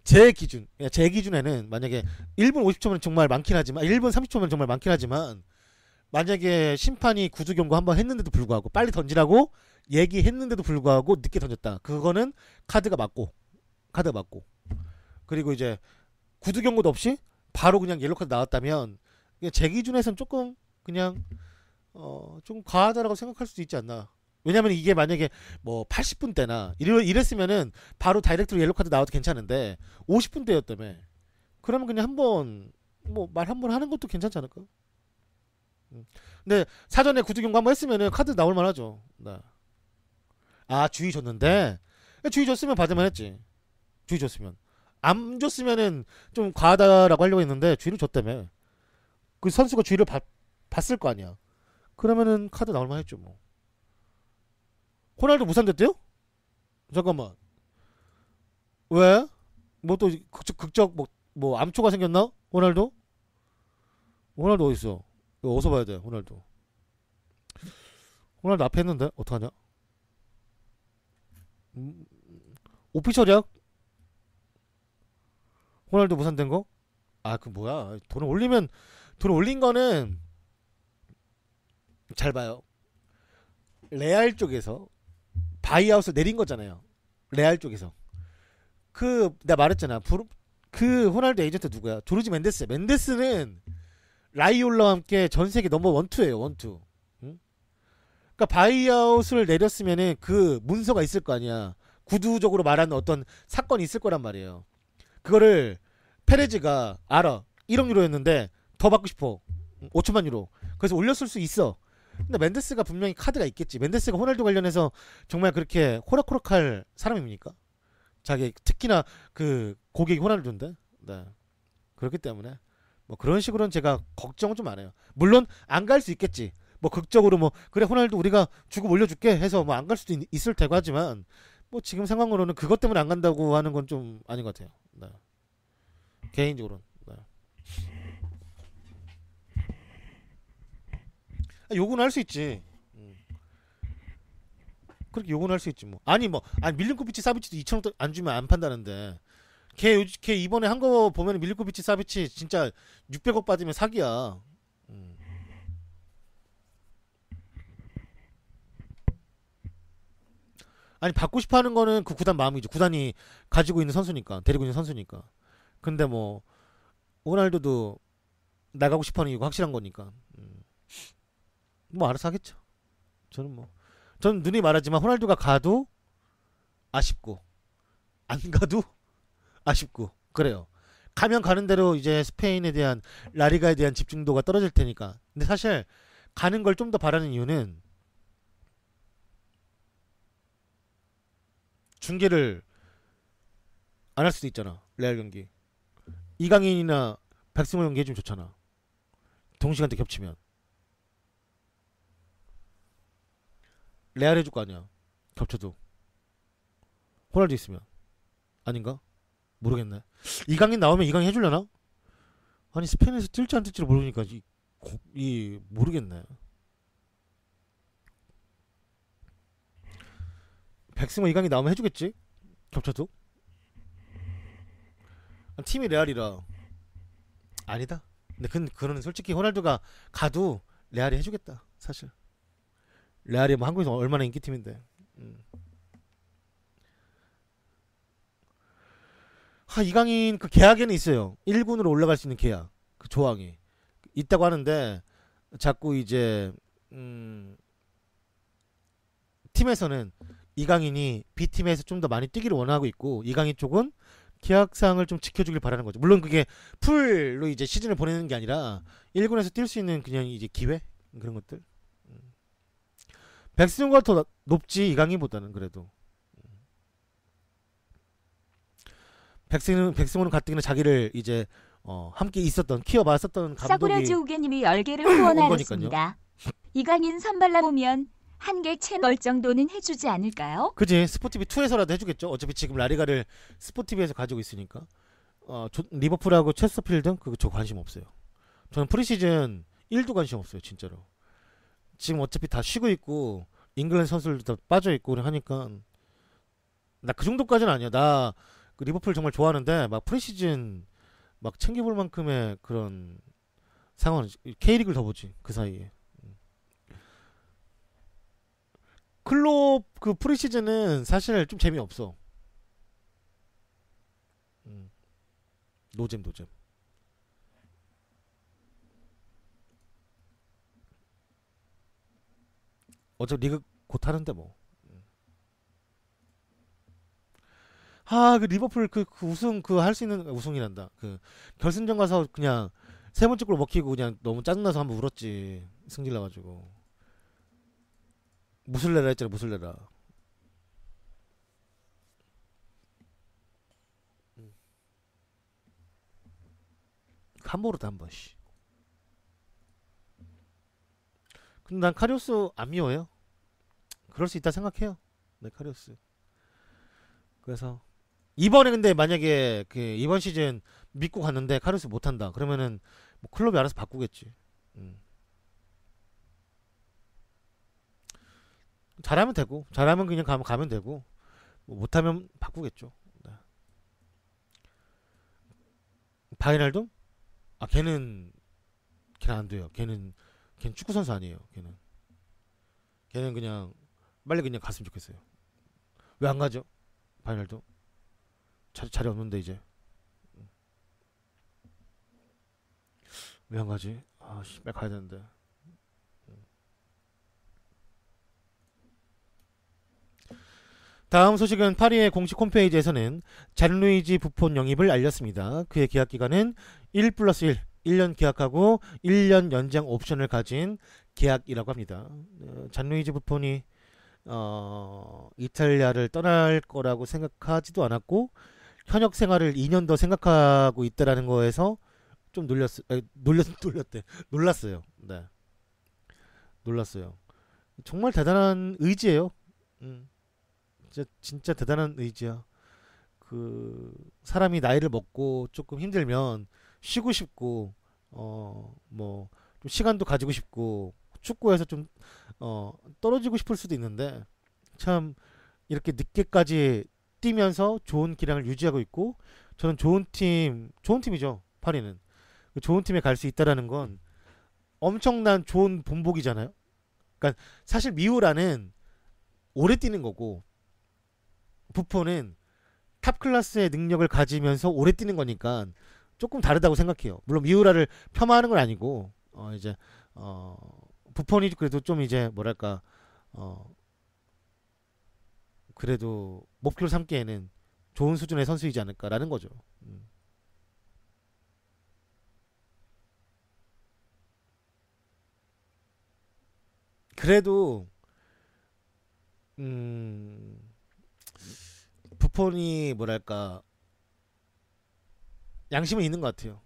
제 기준에는 만약에 1분 50초면 정말 많긴 하지만 1분 30초면 정말 많긴 하지만 만약에 심판이 구두 경고 한번 했는데도 불구하고 빨리 던지라고 얘기했는데도 불구하고 늦게 던졌다. 그거는 카드가 맞고 그리고 이제 구두 경고도 없이 바로 그냥 옐로 카드 나왔다면 제 기준에선 조금 그냥 좀 과하다라고 생각할 수도 있지 않나. 왜냐면 이게 만약에 뭐 80분대나 이랬으면은 바로 다이렉트로 옐로 카드 나와도 괜찮은데 50분대였다며. 그러면 그냥 한번 뭐 말 한 번 하는 것도 괜찮지 않을까? 근데 사전에 구두 경고 한번 했으면은 카드 나올 만하죠. 네. 아 주의 줬는데 주의 줬으면 받을만 했지. 주의 줬으면 안 줬으면은 좀 과하다라고 하려고 했는데 주의를 줬다며. 그 선수가 주의를 봤을 거 아니야. 그러면은 카드 나올 만했죠 뭐. 호날두 무산됐대요? 잠깐만. 왜? 뭐 또 극적 뭐 암초가 생겼나? 호날두 어디 있어? 이거 어디서 봐야 돼? 호날두 앞에 했는데 어떡하냐? 오피셜이야? 호날두 무산된 거? 아 그 뭐야? 돈 올린 거는 잘 봐요. 레알 쪽에서 바이아웃을 내린 거잖아요. 레알 쪽에서. 내가 말했잖아. 그 호날두 에이전트 누구야? 조르지 멘데스는 라이올라와 함께 전 세계 넘버 1, 2예요. 1, 2. 응? 그러니까 바이아웃을 내렸으면은 그 문서가 있을 거 아니야. 구두적으로 말하는 어떤 사건이 있을 거란 말이에요. 그거를 페레즈가 알아. 1억 유로였는데 더 받고 싶어. 5천만 유로. 그래서 올렸을 수 있어. 근데 멘데스가 분명히 카드가 있겠지. 멘데스가 호날두 관련해서 정말 그렇게 호락호락할 사람입니까? 자기 특히나 그 고객이 호날두인데. 네. 그렇기 때문에 뭐 그런 식으로는 제가 걱정은 좀 안 해요. 물론 안 갈 수 있겠지. 뭐 극적으로 뭐 그래 호날두 우리가 주고 올려줄게 해서 뭐 안 갈 수도 있을 테고 하지만 뭐 지금 상황으로는 그것 때문에 안 간다고 하는 건 좀 아닌 것 같아요. 네. 개인적으로는. 네. 요구는 할 수 있지. 그렇게 요구는 할 수 있지 뭐. 아니 밀린코비치 사비치도 2천원 안 주면 안 판다는데 걔 이번에 한 거 보면 밀린코비치 사비치 진짜 600억 받으면 사기야. 아니 받고 싶어 하는 거는 그 구단 마음이죠. 구단이 가지고 있는 선수니까 데리고 있는 선수니까. 근데 뭐 호날두도 나가고 싶어 하는 이유가 확실한 거니까 뭐 알아서 하겠죠. 저는 눈이 말하지만 호날두가 가도 아쉽고 안 가도 아쉽고 그래요. 가면 가는 대로 이제 스페인에 대한 라리가에 대한 집중도가 떨어질 테니까. 근데 사실 가는 걸 좀 더 바라는 이유는 중계를 안 할 수도 있잖아. 레알 경기 이강인이나 백승호 경기 해주면 좋잖아. 동시간대 겹치면 레알 해줄 거 아니야. 겹쳐도. 호날두 있으면. 아닌가? 모르겠네. 이강인 나오면 이강인 해주려나? 아니 스페인에서 뛸지 안 뛸지를 모르니까 모르겠네. 백승호 이강인 나오면 해주겠지? 겹쳐도? 팀이 레알이라. 아니다. 근데 그는 솔직히 호날두가 가도 레알이 해주겠다. 사실. 레알이 뭐 한국에서 얼마나 인기팀인데. 이강인 그 계약에는 있어요. 1군으로 올라갈 수 있는 계약. 그 조항이 있다고 하는데 자꾸 이제 팀에서는 이강인이 B팀에서 좀 더 많이 뛰기를 원하고 있고 이강인 쪽은 계약상을 좀 지켜주길 바라는 거죠. 물론 그게 풀로 이제 시즌을 보내는 게 아니라 1군에서 뛸 수 있는 그냥 이제 기회 그런 것들. 백승호가 더 높지 이강인보다는 그래도. 백승호는 가뜩이나 자기를 이제 함께 있었던 키워봤었던 감독이 싸구려지 우개님이 10개를 후원하였습니다. 이강인 선발라 보면 한 개 채널 정도는 해주지 않을까요? 그지. 스포티비2에서라도 해주겠죠. 어차피 지금 라리가를 스포티비에서 가지고 있으니까. 리버풀하고 체스터필드 그거 저 관심 없어요. 저는 프리시즌 1도 관심 없어요. 진짜로. 지금 어차피 다 쉬고 있고 잉글랜드 선수들도 다 빠져있고 하니까 나 그 정도까지는 아니야. 나 그 리버풀 정말 좋아하는데 막 프리시즌 막 챙겨볼 만큼의 그런 상황은 K리그를 더 보지 그 사이에. 클롭 그 프리시즌은 사실 좀 재미없어. 노잼. 어차피 리그 곧 하는데 뭐. 그 리버풀 그 우승 그 할 수 있는 우승이란다. 그 결승전 가서 그냥 세 번째 골 먹히고 그냥 너무 짜증나서 한번 울었지. 승질 나가지고. 무술래라 했잖아. 무술래라. 한 번으로도 한 번. 씨. 근데 난 카리오스 안 미워해요. 그럴 수 있다 생각해요. 네, 카리오스. 그래서 이번에 근데 만약에 그 이번 시즌 믿고 갔는데 카리오스 못한다. 그러면은 뭐 클럽이 알아서 바꾸겠지. 잘하면 되고, 잘하면 그냥 가면 되고, 뭐 못하면 바꾸겠죠. 네. 바이날도? 걔는 안 돼요. 걔는 축구 선수 아니에요. 걔는 그냥 빨리 그냥 갔으면 좋겠어요. 왜 안 가죠? 바이날도 자리 없는데 이제 왜 안 가지? 빨리 가야 되는데. 다음 소식은 파리의 공식 홈페이지에서는 잔루이지 부폰 영입을 알렸습니다. 그의 계약 기간은 1+1, 1년 계약하고 1년 연장 옵션을 가진 계약이라고 합니다. 잔루이지 부폰이 이탈리아를 떠날 거라고 생각하지도 않았고 현역 생활을 2년 더 생각하고 있다라는 거에서 좀 놀랐어요. 네. 놀랐어요. 정말 대단한 의지예요. 진짜 대단한 의지야. 그 사람이 나이를 먹고 조금 힘들면 쉬고 싶고 뭐 좀 시간도 가지고 싶고 축구에서 좀 떨어지고 싶을 수도 있는데 참 이렇게 늦게까지 뛰면서 좋은 기량을 유지하고 있고 저는 좋은 팀이죠. 파리는 좋은 팀에 갈 수 있다라는 건 엄청난 좋은 본보기잖아요. 그러니까 사실 미우라는 오래 뛰는 거고 부폰은 탑 클래스의 능력을 가지면서 오래 뛰는 거니까 조금 다르다고 생각해요. 물론 미우라를 폄하하는 건 아니고 이제 부폰이 그래도 좀 이제 뭐랄까 그래도 목표를 삼기에는 좋은 수준의 선수이지 않을까라는 거죠. 그래도 부폰이 뭐랄까 양심은 있는 것 같아요.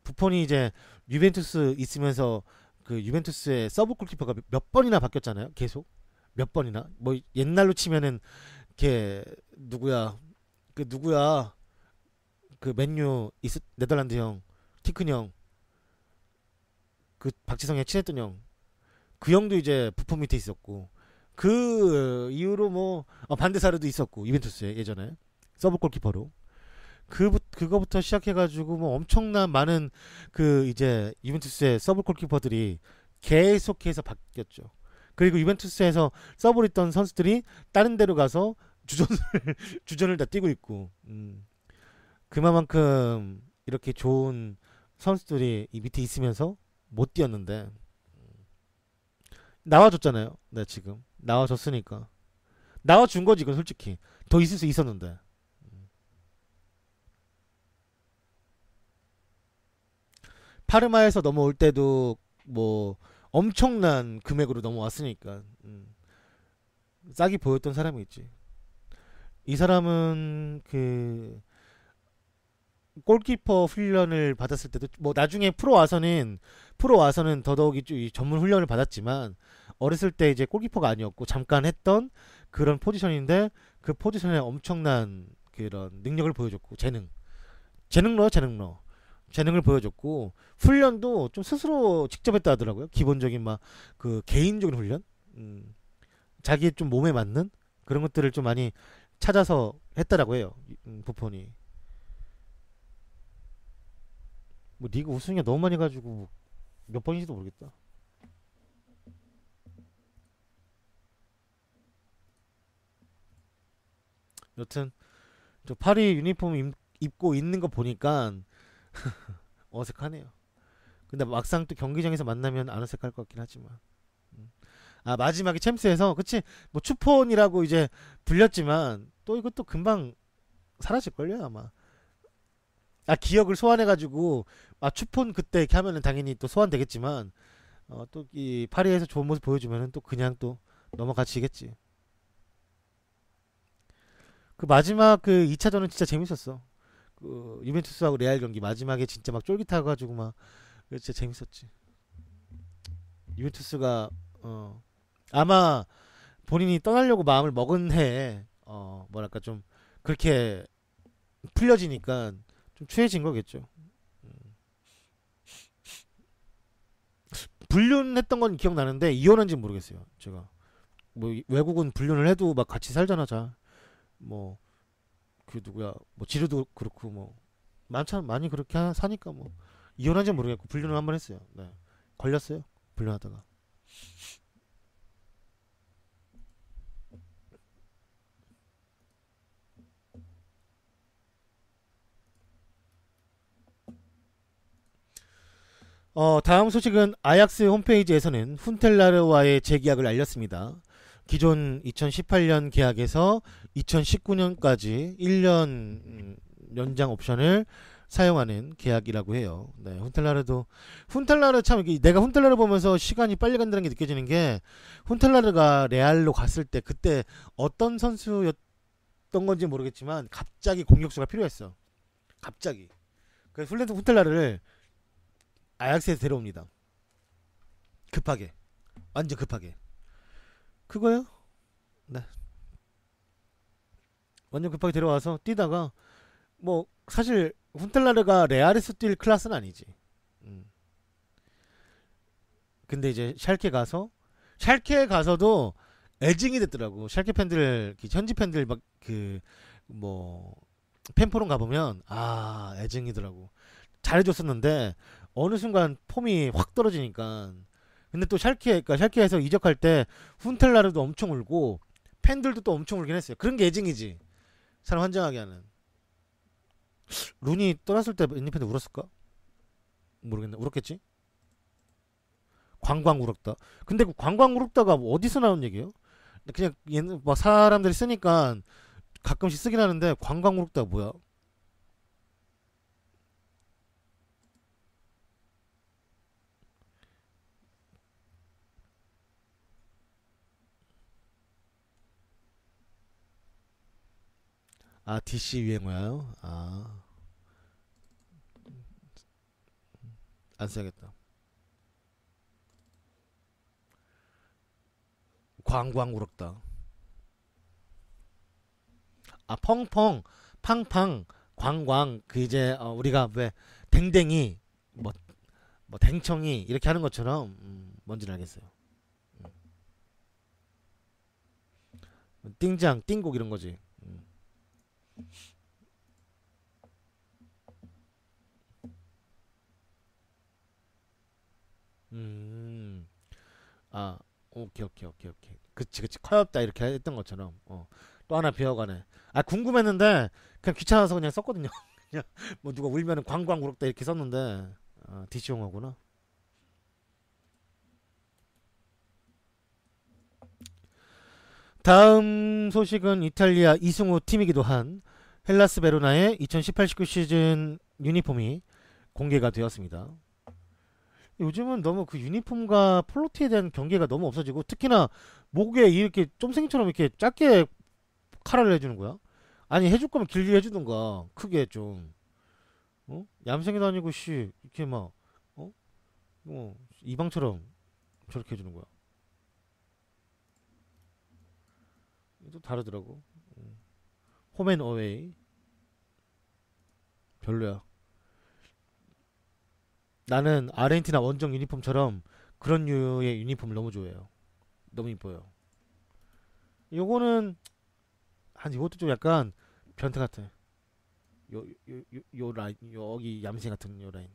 부폰이 이제 유벤투스 있으면서 그 유벤투스의 서브 골키퍼가 몇 번이나 바뀌었잖아요. 계속 몇 번이나 뭐 옛날로 치면은 걔 누구야 그 맨유 네덜란드 형 키 큰 형 그 박지성이 친했던 형 그 형도 이제 부폰 밑에 있었고 그 이후로 뭐 반데사르도 있었고 유벤투스에 예전에 서브 골키퍼로 그거부터 시작해가지고 뭐 엄청난 많은 그 이제 유벤투스의 서브 골키퍼들이 계속해서 바뀌었죠. 그리고 유벤투스에서 서브를 했던 선수들이 다른 데로 가서 주전을 주전을 다 뛰고 있고 그만큼 이렇게 좋은 선수들이 이 밑에 있으면서 못 뛰었는데 나와줬잖아요. 네, 지금 나와줬으니까 나와준 거지. 이건 솔직히 더 있을 수 있었는데 파르마에서 넘어올 때도 뭐 엄청난 금액으로 넘어왔으니까 싹이 보였던 사람이 있지. 이 사람은 그 골키퍼 훈련을 받았을 때도 뭐 나중에 프로 와서는 더더욱이 이 전문 훈련을 받았지만 어렸을 때 이제 골키퍼가 아니었고 잠깐 했던 그런 포지션인데 그 포지션에 엄청난 그런 능력을 보여줬고 재능을 보여줬고 훈련도 좀 스스로 직접 했다 하더라고요. 기본적인 막 그 개인적인 훈련, 자기 좀 몸에 맞는 그런 것들을 좀 많이 찾아서 했다라고 해요. 부폰이 뭐 리그 우승이 너무 많이 가지고 몇 번인지도 모르겠다. 여튼 저 파리 유니폼 입고 있는 거 보니까 어색하네요. 근데 막상 또 경기장에서 만나면 안 어색할 것 같긴 하지만 마지막에 챔스에서 그치 뭐 추폰이라고 이제 불렸지만 또 이것도 금방 사라질걸요 아마. 기억을 소환해가지고 추폰 그때 이렇게 하면은 당연히 또 소환되겠지만 또 이 파리에서 좋은 모습 보여주면은 또 그냥 또 넘어가지겠지. 그 마지막 그 2차전은 진짜 재밌었어. 그 유벤투스하고 레알 경기 마지막에 진짜 막 쫄깃해가지고 막 진짜 재밌었지. 유벤투스가 아마 본인이 떠나려고 마음을 먹은 해에 뭐랄까 좀 그렇게 풀려지니까 좀 추해진 거겠죠. 불륜했던 건 기억나는데 이혼한지 모르겠어요. 제가 뭐 외국은 불륜을 해도 막 같이 살잖아. 자, 뭐 그 누구야, 뭐 지르도 그렇고 뭐 많잖아. 많이 그렇게 사니까 뭐 이혼한지 모르겠고 불륜을 한번 했어요. 네, 걸렸어요. 불륜하다가. 다음 소식은 아약스 홈페이지에서는 훈텔라르와의 재계약을 알렸습니다. 기존 2018년 계약에서 2019년까지 1년 연장 옵션을 사용하는 계약이라고 해요. 네, 훈텔라르 참 내가 훈텔라르 보면서 시간이 빨리 간다는 게 느껴지는 게 훈텔라르가 레알로 갔을 때 그때 어떤 선수였던 건지 모르겠지만 갑자기 공격수가 필요했어. 갑자기. 그래서 훈텔라르를 아약스에서 데려옵니다. 급하게. 완전 급하게. 그거요? 네. 완전 급하게 데려와서 뛰다가 뭐 사실 훈텔라르가 레알에서 뛸 클래스는 아니지. 근데 이제 샬케 가서도 애증이 됐더라고. 샬케 팬들 현지 팬들 막 그 뭐 팬포럼 가보면 애증이더라고. 잘해줬었는데 어느 순간 폼이 확 떨어지니까. 근데 또 샬케에서 이적할 때 훈텔라르도 엄청 울고 팬들도 또 엄청 울긴 했어요. 그런 게 애증이지. 사람 환장하게 하는. 룬이 떠났을 때 팬들 울었을까? 모르겠네. 울었겠지? 광광 울었다. 근데 그 광광 울었다가 뭐 어디서 나온 얘기예요? 그냥 얘는 막 사람들이 쓰니까 가끔씩 쓰긴 하는데 광광 울었다가 뭐야? DC 유행어요? 안 써야겠다. 광광 울었다. 아 펑펑 팡팡 광광 그 이제 우리가 왜 댕댕이 뭐 댕청이 이렇게 하는 것처럼 뭔지는 알겠어요. 띵장 띵곡 이런 거지. 아 오케이. 그치 커엽다 이렇게 했던 것처럼 또 하나 배워가네. 아 궁금했는데 그냥 귀찮아서 그냥 썼거든요. 그냥 뭐 누가 울면은 광광 울었다 이렇게 썼는데 디시용어구나. 다음 소식은 이탈리아 이승우 팀이기도 한 헬라스 베로나의 2018-19 시즌 유니폼이 공개가 되었습니다. 요즘은 너무 그 유니폼과 폴로티에 대한 경계가 너무 없어지고 특히나 목에 이렇게 쫌생이처럼 이렇게 짧게 카라를 해주는 거야? 아니 해줄 거면 길게 해주든가 크게 좀 얌생이도 아니고 씨 이렇게 막 이방처럼 저렇게 해주는 거야. 또 다르더라고. 홈앤 어웨이 별로야. 나는 아르헨티나 원정 유니폼처럼 그런 류의 유니폼을 너무 좋아해요. 너무 이뻐요. 요거는 한 이것도 좀 약간 변태 같아. 요 라인 여기 얌생 같은 요 라인.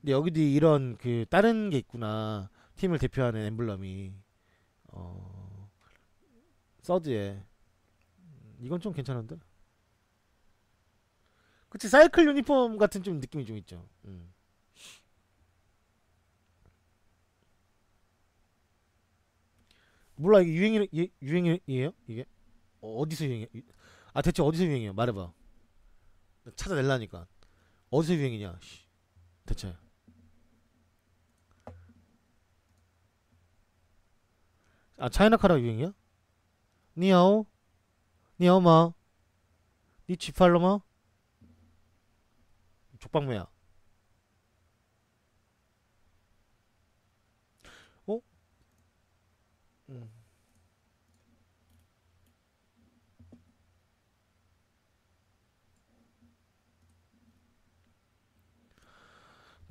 근데 여기도 이런 그 다른 게 있구나. 팀을 대표하는 엠블럼이 서드에 이건 좀 괜찮은데. 그치 사이클 유니폼 같은 좀 느낌이 좀 있죠. 몰라 이게 유행이에요? 이게 어디서 유행이야? 아 대체 어디서 유행이야? 말해봐. 찾아낼라니까. 어디서 유행이냐? 씨. 대체. 아 차이나 카라 유행이야? 니하오? 니하오마? 니 쥐팔로마? 족방매야. 어? 음.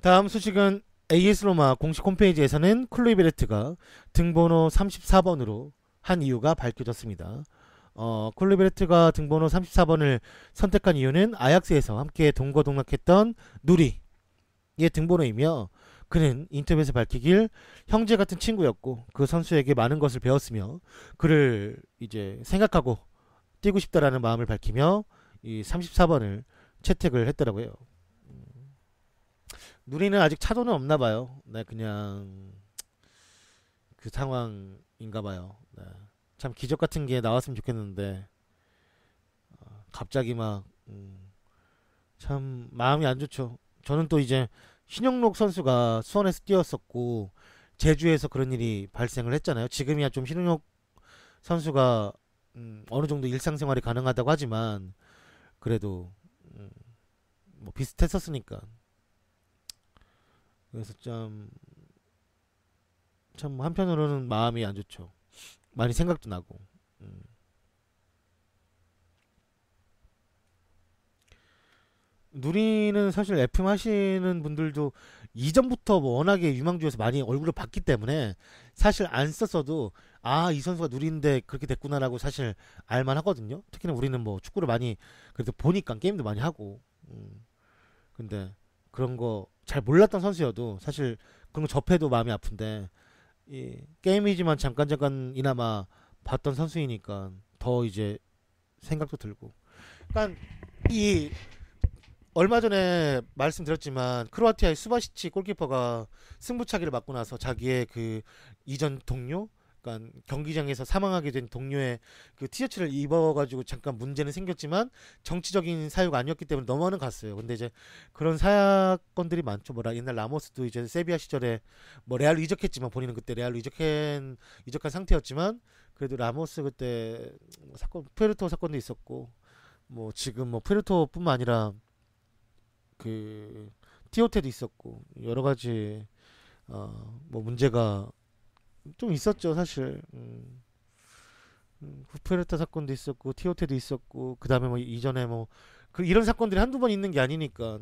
다음 소식은 AS 로마 공식 홈페이지에서는 클루이베르트가 등번호 34번으로 한 이유가 밝혀졌습니다. 클루이베르트가 등번호 34번을 선택한 이유는 아약스에서 함께 동거동락했던 누리의 등번호이며 그는 인터뷰에서 밝히길 형제 같은 친구였고 그 선수에게 많은 것을 배웠으며 그를 이제 생각하고 뛰고 싶다라는 마음을 밝히며 이 34번을 채택을 했더라고요. 누리는 아직 차도는 없나 봐요. 네, 그냥 그 상황인가 봐요. 네. 참 기적 같은 게 나왔으면 좋겠는데 갑자기 막 참 마음이 안 좋죠. 저는 또 이제 신영록 선수가 수원에서 뛰었었고 제주에서 그런 일이 발생을 했잖아요. 지금이야 좀 신영록 선수가 어느 정도 일상생활이 가능하다고 하지만 그래도 뭐 비슷했었으니까 그래서 참 한편으로는 마음이 안 좋죠. 많이 생각도 나고. 누리는 사실 FM 하시는 분들도 이전부터 뭐 워낙에 유망주에서 많이 얼굴을 봤기 때문에 사실 안 썼어도 아, 이 선수가 누리인데 그렇게 됐구나라고 사실 알만 하거든요. 특히나 우리는 뭐 축구를 많이 그래도 보니까 게임도 많이 하고. 근데 그런 거 잘 몰랐던 선수여도 사실 그런 거 접해도 마음이 아픈데 이 게임이지만 잠깐이나마 봤던 선수이니까 더 이제 생각도 들고. 그러니까 이 얼마 전에 말씀드렸지만 크로아티아의 수바시치 골키퍼가 승부차기를 맞고 나서 자기의 그 이전 동료, 그러니까 경기장에서 사망하게 된 동료의 그 티셔츠를 입어가지고 잠깐 문제는 생겼지만 정치적인 사유가 아니었기 때문에 넘어는 갔어요. 근데 이제 그런 사건들이 많죠. 뭐 옛날 라모스도 이제 세비야 시절에 뭐 레알로 이적했지만 본인은 그때 레알로 이적한 상태였지만 그래도 라모스 그때 사건 푸에르토 사건도 있었고 뭐 지금 뭐 푸에르토뿐만 아니라 그 티오테도 있었고 여러 가지 뭐 문제가 좀 있었죠 사실. 구페르타 사건도 있었고 티오테도 있었고 그 다음에 뭐 이전에 뭐 이런 사건들이 한두 번 있는 게 아니니까.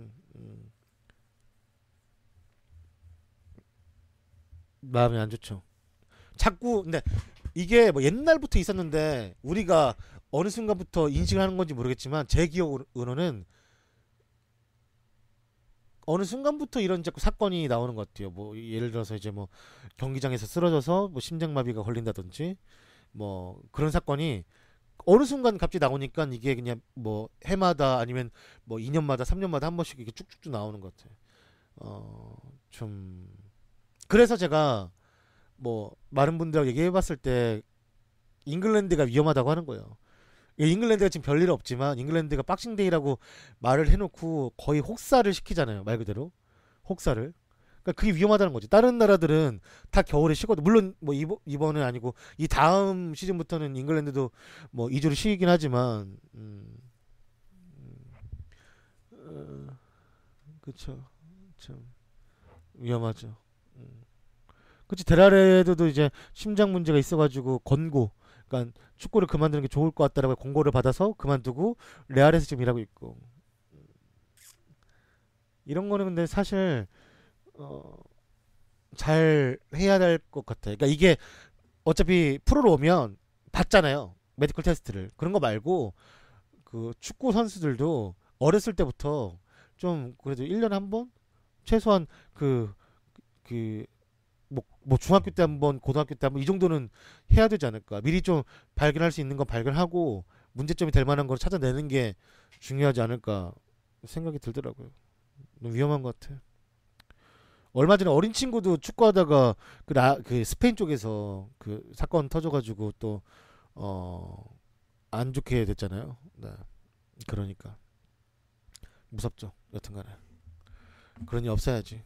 마음이 안 좋죠. 자꾸 근데 이게 뭐 옛날부터 있었는데 우리가 어느 순간부터 인식을 하는 건지 모르겠지만 제 기억으로는 어느 순간부터 이런 자꾸 사건이 나오는 것 같아요. 뭐 예를 들어서 이제 뭐 경기장에서 쓰러져서 뭐 심장마비가 걸린다든지 뭐 그런 사건이 어느 순간 갑자기 나오니까 이게 그냥 뭐 해마다 아니면 뭐 2년마다 3년마다 한 번씩 이렇게 쭉쭉쭉 나오는 것 같아요. 좀 그래서 제가 뭐 많은 분들하고 얘기해봤을 때 잉글랜드가 위험하다고 하는 거예요. 잉글랜드가 지금 별일 없지만 잉글랜드가 박싱데이라고 말을 해놓고 거의 혹사를 시키잖아요. 말 그대로 혹사를. 그러니까 그게 위험하다는 거지. 다른 나라들은 다 겨울에 쉬거든. 물론 뭐 이번은 아니고 이 다음 시즌부터는 잉글랜드도 뭐 2주를 쉬긴 하지만 그쵸. 참 위험하죠. 그치. 데라레드도 이제 심장 문제가 있어가지고 권고, 그러니까 축구를 그만두는 게 좋을 것 같다라고 권고를 받아서 그만두고 레알에서 지금 일하고 있고. 이런 거는 근데 사실 어, 잘 해야 될 것 같아. 그러니까 이게 어차피 프로로 오면 받잖아요. 메디컬 테스트를. 그런 거 말고 그 축구 선수들도 어렸을 때부터 좀 그래도 1년에 한 번 최소한 그 뭐 중학교 때 한 번, 고등학교 때 한 번 이 정도는 해야 되지 않을까. 미리 좀 발견할 수 있는 건 발견하고 문제점이 될 만한 걸 찾아내는 게 중요하지 않을까 생각이 들더라고요. 너무 위험한 것 같아. 얼마 전에 어린 친구도 축구하다가 그 스페인 쪽에서 그 사건 터져가지고 또 안 좋게 됐잖아요. 네. 그러니까 무섭죠. 여튼간에 그런 일 없어야지.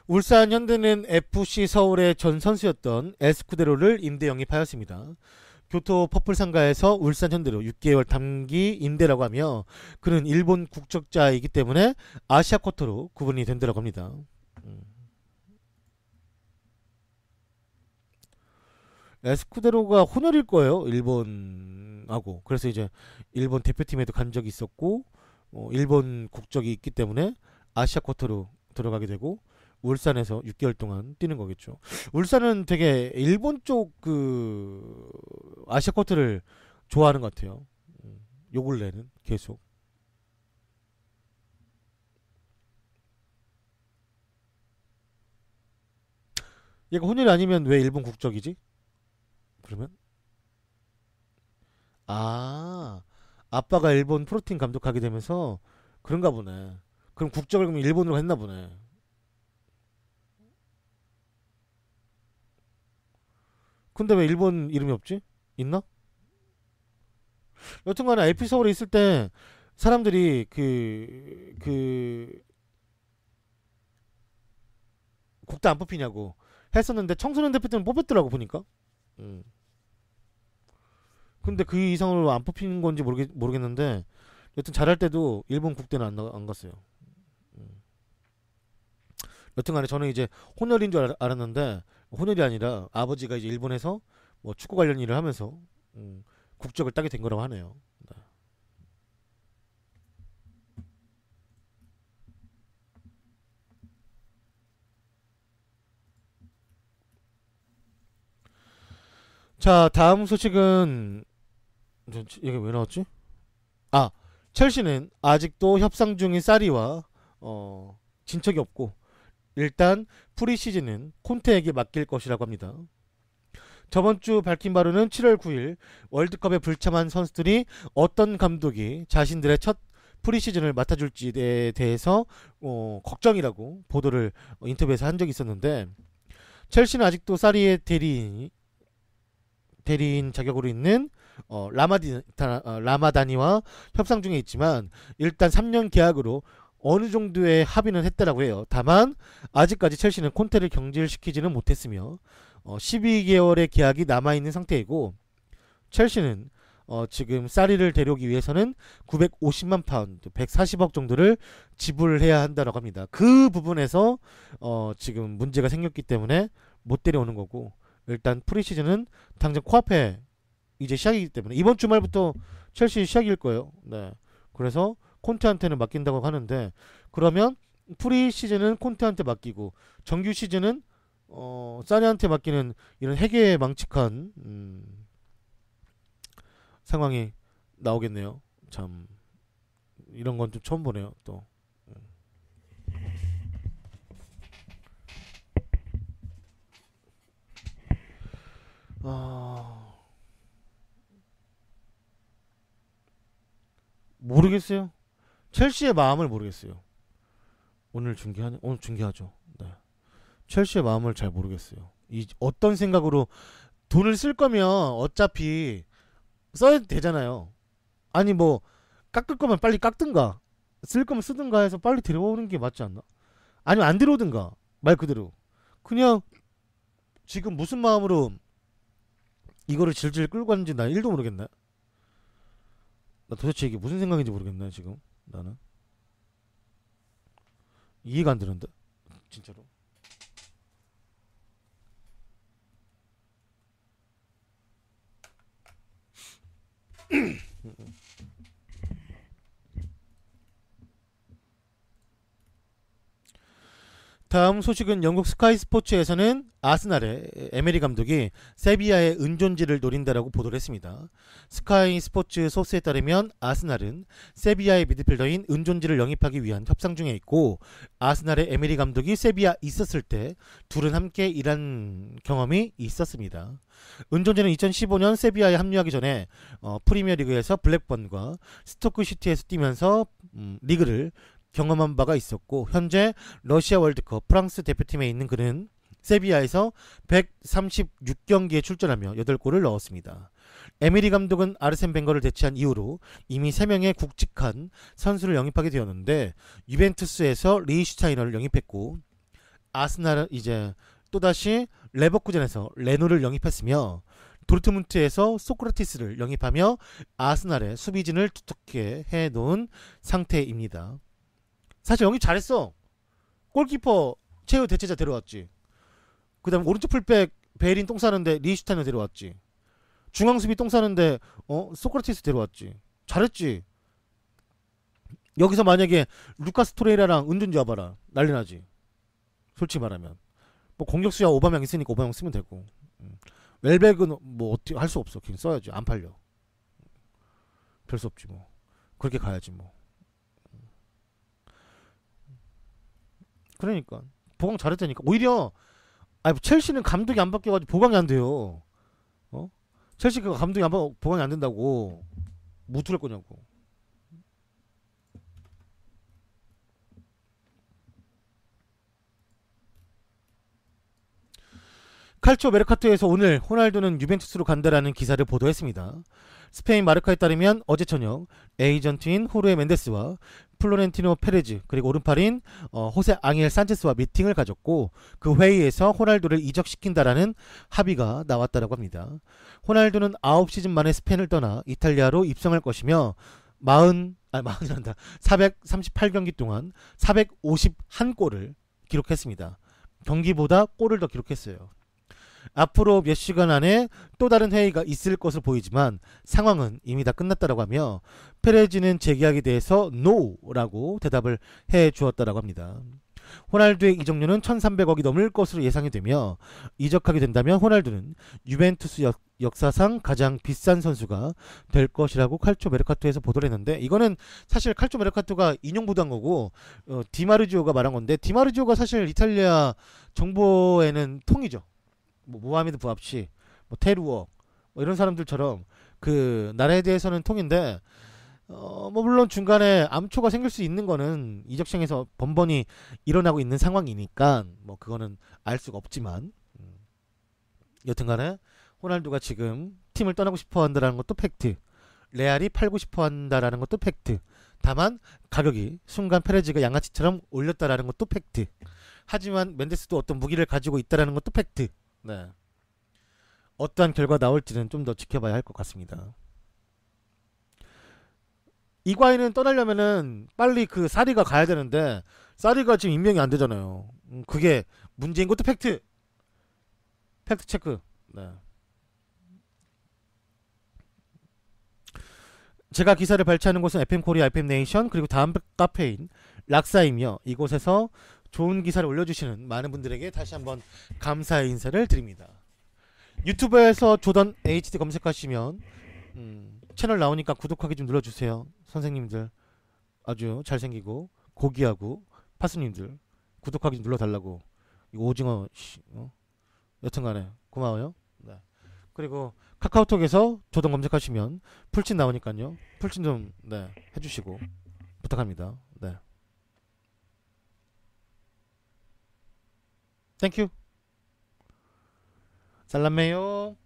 울산 현대는 FC 서울의 전 선수였던 에스쿠데로를 임대 영입하였습니다. 교토 퍼플 상가에서 울산 현대로 6개월 단기 임대라고 하며 그는 일본 국적자이기 때문에 아시아 쿼터로 구분이 된다고 합니다. 에스쿠데로가 혼혈일 거예요. 일본하고. 그래서 이제 일본 대표팀에도 간 적이 있었고 일본 국적이 있기 때문에 아시아 쿼터로 들어가게 되고 울산에서 6개월 동안 뛰는 거겠죠. 울산은 되게 일본 쪽 그 아시아 쿼터를 좋아하는 것 같아요. 요 근래는 계속. 얘가 혼혈이 아니면 왜 일본 국적이지? 그러면 아 아빠가 일본 프로팀 감독하게 되면서 그런가 보네. 그럼 국적을 그럼 일본으로 했나 보네. 근데 왜 일본 이름이 없지? 있나? 여튼간에 LP 서울에 있을 때 사람들이 그 국대 안 뽑히냐고 했었는데 청소년 대표팀은 뽑혔더라고 보니까. 음. 근데 그 이상으로 안 뽑힌 건지 모르겠는데 여튼 잘할 때도 일본 국대는 안 갔어요. 음. 여튼간에 저는 이제 혼혈인 줄 알았는데 혼혈이 아니라 아버지가 이제 일본에서 뭐 축구 관련 일을 하면서 국적을 따게 된 거라고 하네요. 네. 자, 다음 소식은 이게 왜 나왔지? 아, 첼시는 아직도 협상 중인 사리와 진척이 없고 일단 프리시즌은 콘테에게 맡길 것이라고 합니다. 저번 주 밝힌 바로는 7월 9일 월드컵에 불참한 선수들이 어떤 감독이 자신들의 첫 프리시즌을 맡아줄지에 대해서 걱정이라고 보도를 인터뷰에서 한 적이 있었는데 첼시는 아직도 사리의 대리인 자격으로 있는 라마다니와 협상 중에 있지만 일단 3년 계약으로 어느 정도의 합의는 했다라고 해요. 다만 아직까지 첼시는 콘테를 경질시키지는 못했으며 12개월의 계약이 남아있는 상태이고 첼시는 지금 사리를 데려오기 위해서는 950만 파운드, 140억 정도를 지불해야 한다고 합니다. 그 부분에서 지금 문제가 생겼기 때문에 못 데려오는 거고, 일단 프리시즌은 당장 코앞에 이제 시작이기 때문에 이번 주말부터 첼시 시작일 거예요. 네. 그래서 콘테한테는 맡긴다고 하는데, 그러면 프리시즌은 콘테한테 맡기고 정규 시즌은 사리한테 맡기는 이런 해괴망측한 상황이 나오겠네요. 참 이런 건 좀 처음 보네요. 또 모르겠어요. 첼시의 마음을 모르겠어요. 오늘 중계하죠. 네. 첼시의 마음을 잘 모르겠어요. 어떤 생각으로 돈을 쓸 거면 어차피 써야 되잖아요. 아니 뭐 깎을 거면 빨리 깎든가, 쓸 거면 쓰든가 해서 빨리 들어오는 게 맞지 않나? 아니면 안 들어오든가, 말 그대로. 그냥 지금 무슨 마음으로 이거를 질질 끌고 가는지 나 1도 모르겠네. 나 도대체 이게 무슨 생각인지 모르겠네 지금. 나는 이해가 안 되는데 진짜로. 다음 소식은 영국 스카이 스포츠에서는 아스날의 에메리 감독이 세비야의 은존지를 노린다라고 보도를 했습니다. 스카이 스포츠 소스에 따르면 아스날은 세비야의 미드필더인 은존지를 영입하기 위한 협상 중에 있고, 아스날의 에메리 감독이 세비야 있었을 때 둘은 함께 일한 경험이 있었습니다. 은존지는 2015년 세비야에 합류하기 전에 프리미어리그에서 블랙번과 스토크시티에서 뛰면서 리그를 경험한 바가 있었고, 현재 러시아 월드컵 프랑스 대표팀에 있는 그는 세비야에서 136경기에 출전하며 8골을 넣었습니다. 에미리 감독은 아르센 벵거를 대체한 이후로 이미 3명의 굵직한 선수를 영입하게 되었는데, 유벤투스에서 리히슈타이너를 영입했고, 아스날은 이제 또다시 레버쿠젠에서 레노를 영입했으며, 도르트문트에서 소크라티스를 영입하며 아스날의 수비진을 두텁게 해놓은 상태입니다. 사실 영입 잘했어. 골키퍼 최후 대체자 데려왔지. 그 다음 오른쪽 풀백 베일린 똥 싸는데 리히슈타이너 데려왔지. 중앙수비 똥 싸는데 소크라티스 데려왔지. 잘했지. 여기서 만약에 루카스 토레이라랑 은둔지 와봐라, 난리나지. 솔직히 말하면 뭐 공격수야 오바명 있으니까 오바명 쓰면 되고, 웰백은 뭐 어떻게 할 수 없어. 그냥 써야지. 안 팔려. 별 수 없지 뭐. 그렇게 가야지 뭐. 그러니까 보강 잘했다니까. 오히려 첼시는 감독이 안 바뀌어가지고 보강이 안 돼요. 첼시가 감독이 보강이 안 된다고. 뭐 어떡할 거냐고. 칼초 메르카토에서 오늘 호날두는 유벤투스로 간다라는 기사를 보도했습니다. 스페인 마르카에 따르면 어제 저녁 에이전트인 호르헤 멘데스와 플로렌티노 페레즈, 그리고 오른팔인 호세 앙헬 산체스와 미팅을 가졌고, 그 회의에서 호날두를 이적시킨다라는 합의가 나왔다고 합니다. 호날두는 9시즌 만에 스페인을 떠나 이탈리아로 입성할 것이며 438경기 동안 451골을 기록했습니다. 경기보다 골을 더 기록했어요. 앞으로 몇 시간 안에 또 다른 회의가 있을 것으로 보이지만 상황은 이미 다 끝났다고 하며, 페레즈는 재계약에 대해서 NO라고 대답을 해 주었다고 합니다. 호날두의 이적료는 1300억이 넘을 것으로 예상이 되며, 이적하게 된다면 호날두는 유벤투스 역사상 가장 비싼 선수가 될 것이라고 칼초 메르카토에서 보도를 했는데, 이거는 사실 칼초 메르카토가 인용보도한 거고, 디마르지오가 말한 건데, 디마르지오가 사실 이탈리아 정보에는 통이죠. 뭐 모하메드 부합시, 뭐 테루어, 뭐 이런 사람들처럼 그 나라에 대해서는 통인데, 뭐 물론 중간에 암초가 생길 수 있는 거는 이적 시장에서 번번이 일어나고 있는 상황이니까 뭐 그거는 알 수가 없지만, 여튼간에 호날두가 지금 팀을 떠나고 싶어 한다라는 것도 팩트, 레알이 팔고 싶어 한다라는 것도 팩트, 다만 가격이 순간 페레즈가 양아치처럼 올렸다라는 것도 팩트, 하지만 멘데스도 어떤 무기를 가지고 있다라는 것도 팩트. 네. 어떠한 결과 나올지는 좀 더 지켜봐야 할 것 같습니다. 이과인은 떠나려면은 빨리 그 사리가 가야 되는데 사리가 지금 임명이 안 되잖아요. 그게 문제인 것도 팩트 체크. 네. 제가 기사를 발췌하는 곳은 FM 코리아, FM 네이션 그리고 다음 카페인 락사이며 이곳에서 좋은 기사를 올려주시는 많은 분들에게 다시 한번 감사의 인사를 드립니다. 유튜브에서 조던 HD 검색하시면 채널 나오니까 구독하기 좀 눌러주세요. 선생님들 아주 잘생기고 고귀하고 파수님들 구독하기 좀 눌러달라고. 이거 오징어 여튼간에 고마워요. 네. 그리고 카카오톡에서 조던 검색하시면 풀친 나오니까요. 풀친 좀 네, 해주시고 부탁합니다. 네. 땡큐. 살람메요.